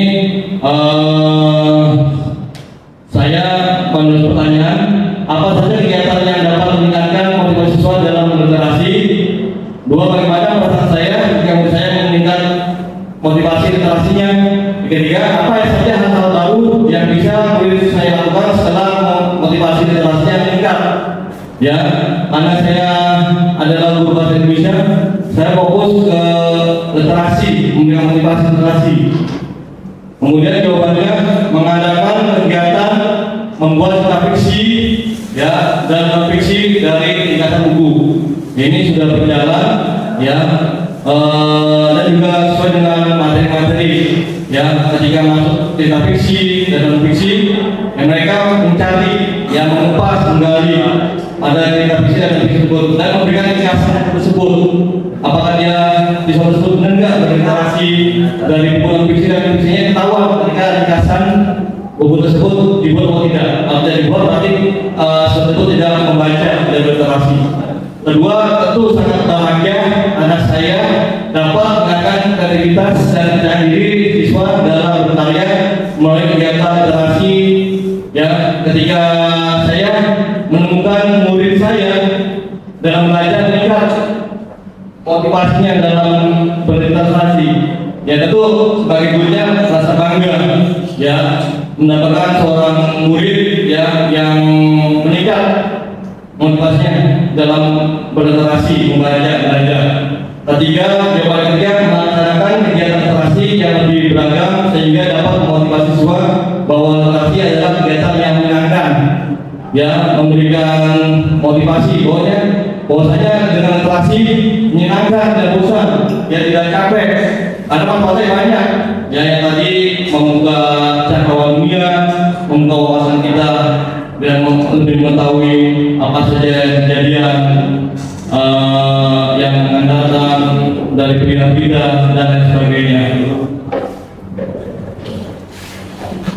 Speaker 2: saya menulis pertanyaan, apa saja kegiatan yang dapat meningkatkan motivasi siswa dalam berliterasi? Dua, bagaimana perasaan saya ketika saya meningkat motivasi literasinya? Ketiga, apa saja hal-hal baru yang bisa saya lakukan setelah motivasi literasinya meningkat? Ya, karena saya adalah guru bahasa Indonesia, saya fokus ke literasi, memberikan motivasi literasi. Kemudian jawabannya mengadakan kegiatan membuat cerita fiksi, ya, dan fiksi dari tingkatan buku. Ini sudah berjalan, ya, dan juga sesuai dengan materi-materi, ya. Ketika masuk cerita fiksi dan fiksi, ya, mereka mencari, yang mengupas, menggali ada cerita fiksi dan fiksi tersebut dan memberikan kiasan tersebut. Apakah dia bisa tersebut benar nggak berliterasi dari buku fiksi dan fiksinya ketahuan ketika ringkasan buku tersebut dibuat atau tidak. Kalau tidak dibuat berarti tersebut tidak membaca dan berliterasi. Kedua, tentu sangat bahagia anak saya dapat menggunakan kreativitas dan percaya diri siswa dalam berkarya melalui kegiatan literasi. Ya, ketika saya menemukan murid saya dalam belajar meningkat motivasinya dalam berliterasi, ya tentu sebagai gurunya merasa bangga, ya, mendapatkan seorang murid, ya, yang meningkat motivasinya dalam berliterasi, membaca, belajar. Ketiga, jawaban ketiga, melaksanakan kegiatan literasi yang lebih beragam sehingga dapat memotivasi siswa bahwa literasi adalah kegiatan yang menyenangkan, ya, memberikan motivasi bahwasanya dengan literasi menyenangkan dan bosan, ya, tidak capek. Ada manfaatnya banyak, ya, yang tadi membuka cakrawala dunia, membuka wawasan kita dan lebih mengetahui apa saja kejadian yang akan datang dari pilihan-pilihan dan lain sebagainya.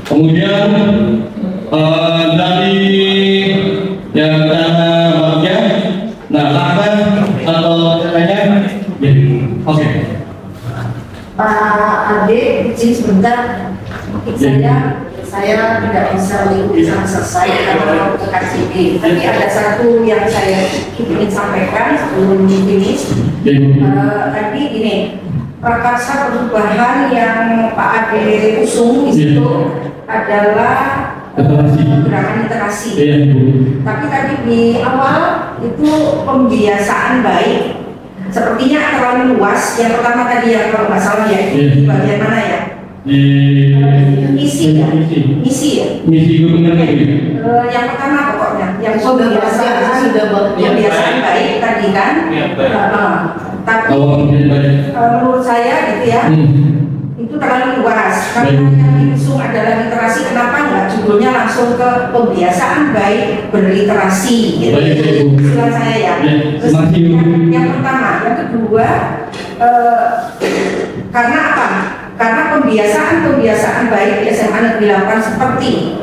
Speaker 2: Kemudian dari yang pertama bagian, nah, langkah atau caranya, ya, oke.
Speaker 4: Pak Ade, izin sebentar. Saya tidak bisa urusan selesai karena mau ke KCD. Tapi ada satu yang saya ingin sampaikan sebelum finish. Tadi gini, prakarsa perubahan yang Pak Ade usung di situ adalah gerakan literasi. Tapi tadi di awal itu pembiasaan baik. Sepertinya terlalu luas. Yang pertama tadi yang kalau nggak salah ya, bagian mana ya? Misi ya? Misi ya?
Speaker 2: Misi gubernur ini.
Speaker 4: Yang pertama pokoknya, yang pembiasaan baik tadi kan? Tapi menurut saya gitu ya, itu terlalu luas. Karena yang diusung adalah literasi, kenapa nggak judulnya langsung ke pembiasaan baik berliterasi gitu. Silakan saya ya. Terus yang pertama, yang kedua, karena apa? Karena pembiasaan baik di SMA Negeri 8 seperti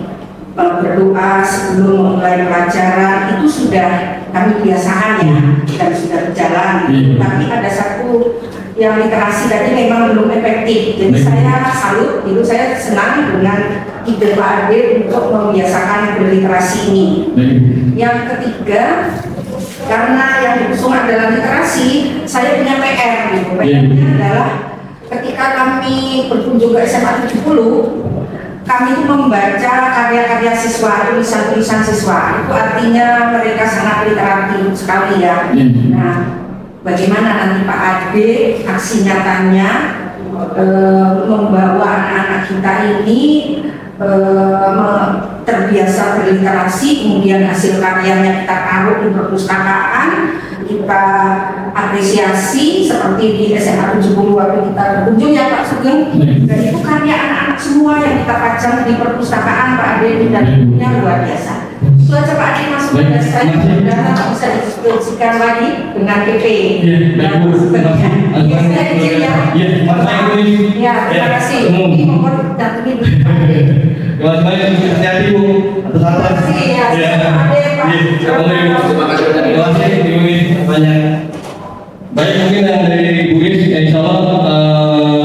Speaker 4: berdoa sebelum memulai pelajaran itu sudah kami biasakan ya, dan sudah berjalan. Tapi ada satu yang literasi tadi memang belum efektif. Jadi saya salut, itu saya senang dengan ide Pak Ade untuk membiasakan berliterasi ini. Yang ketiga, karena yang diusung adalah literasi, saya punya PR gitu. PR-nya adalah ketika kami berkunjung ke SMA 70, kami itu membaca karya-karya siswa, tulisan-tulisan siswa. Itu artinya mereka sangat literatif sekali ya. Nah, bagaimana nanti Pak Ade aksi nyatanya membawa anak-anak kita ini terbiasa berliterasi, kemudian hasil karyanya kita taruh di perpustakaan, kita apresiasi seperti di SMA 70 waktu kita berkunjung ya Pak Sugeng, dan itu karya anak-anak semua yang kita pajang di perpustakaan Pak Ade dan bukunya luar biasa. Itu Itu aja Pak Adi masuk
Speaker 2: Baik,
Speaker 4: dari saya,
Speaker 2: terima kasih.
Speaker 4: mudah-mudahan tak bisa diskusikan lagi dengan PP.
Speaker 2: Iya, baik Bu. Terima kasih.
Speaker 4: Ya, saya izin ya.
Speaker 2: Iya, makasih Bu.
Speaker 4: Ya, terima kasih.
Speaker 2: Umum.
Speaker 4: Ini mohon dampingi Bu.
Speaker 2: Terima kasih banyak. Hati-hati Bu. Atas atas.
Speaker 4: Terima kasih ya.
Speaker 2: Iya.
Speaker 4: Ade, Pak.
Speaker 2: Iya.
Speaker 1: Terima kasih banyak.
Speaker 2: Terima kasih Ibu banyak. Baik, mungkin dari Bu Is, ya insya Allah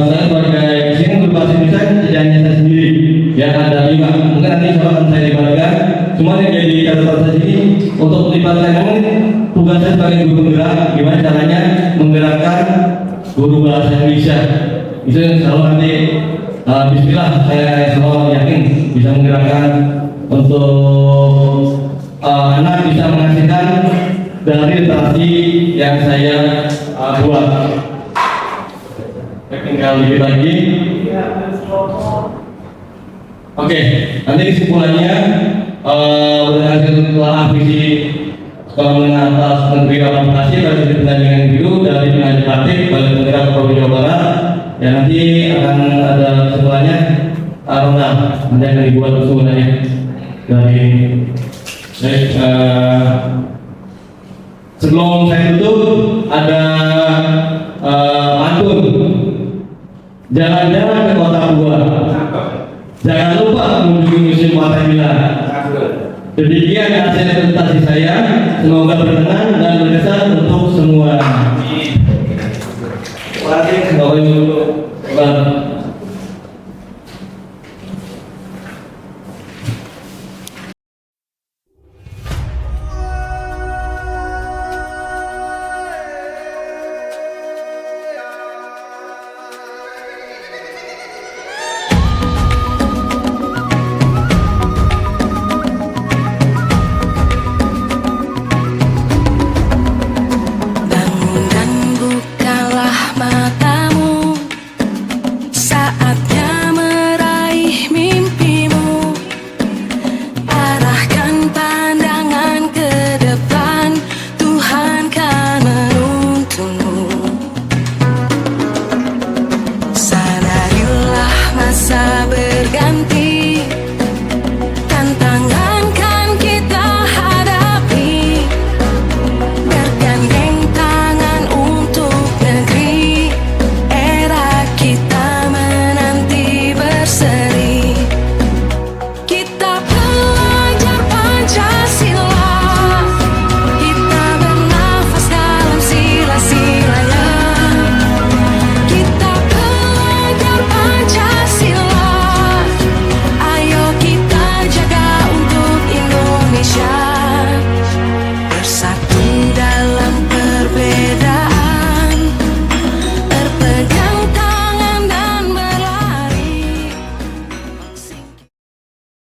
Speaker 2: saya sebagai di sini berbahasa Indonesia tidak hanya saya sendiri, ya ada 5. Mungkin nanti insya Allah akan saya libatkan. Cuma yang jadi catatan saya sini untuk melibatkan ini tugas saya sebagai guru penggerak, gimana caranya menggerakkan guru bahasa Indonesia. Itu yang selalu nanti Bismillah saya selalu yakin bisa menggerakkan untuk anak bisa menghasilkan dari literasi yang saya buat. Tinggal dikit lagi. Oke, nanti kesimpulannya berdasarkan telah visi sekolah menengah atas negeri Aplikasi dari pendampingan biru dari pengajar praktik Balai Penggerak Provinsi Jawa Barat. Ya nanti akan ada kesimpulannya ronda nanti akan dibuat kesimpulannya dari sebelum saya tutup ada pantun. Jalan-jalan ke kota Buah, jangan lupa mengunjungi museum Fathahillah. Demikian hasil presentasi saya, semoga berkenan dan berkesan untuk semua.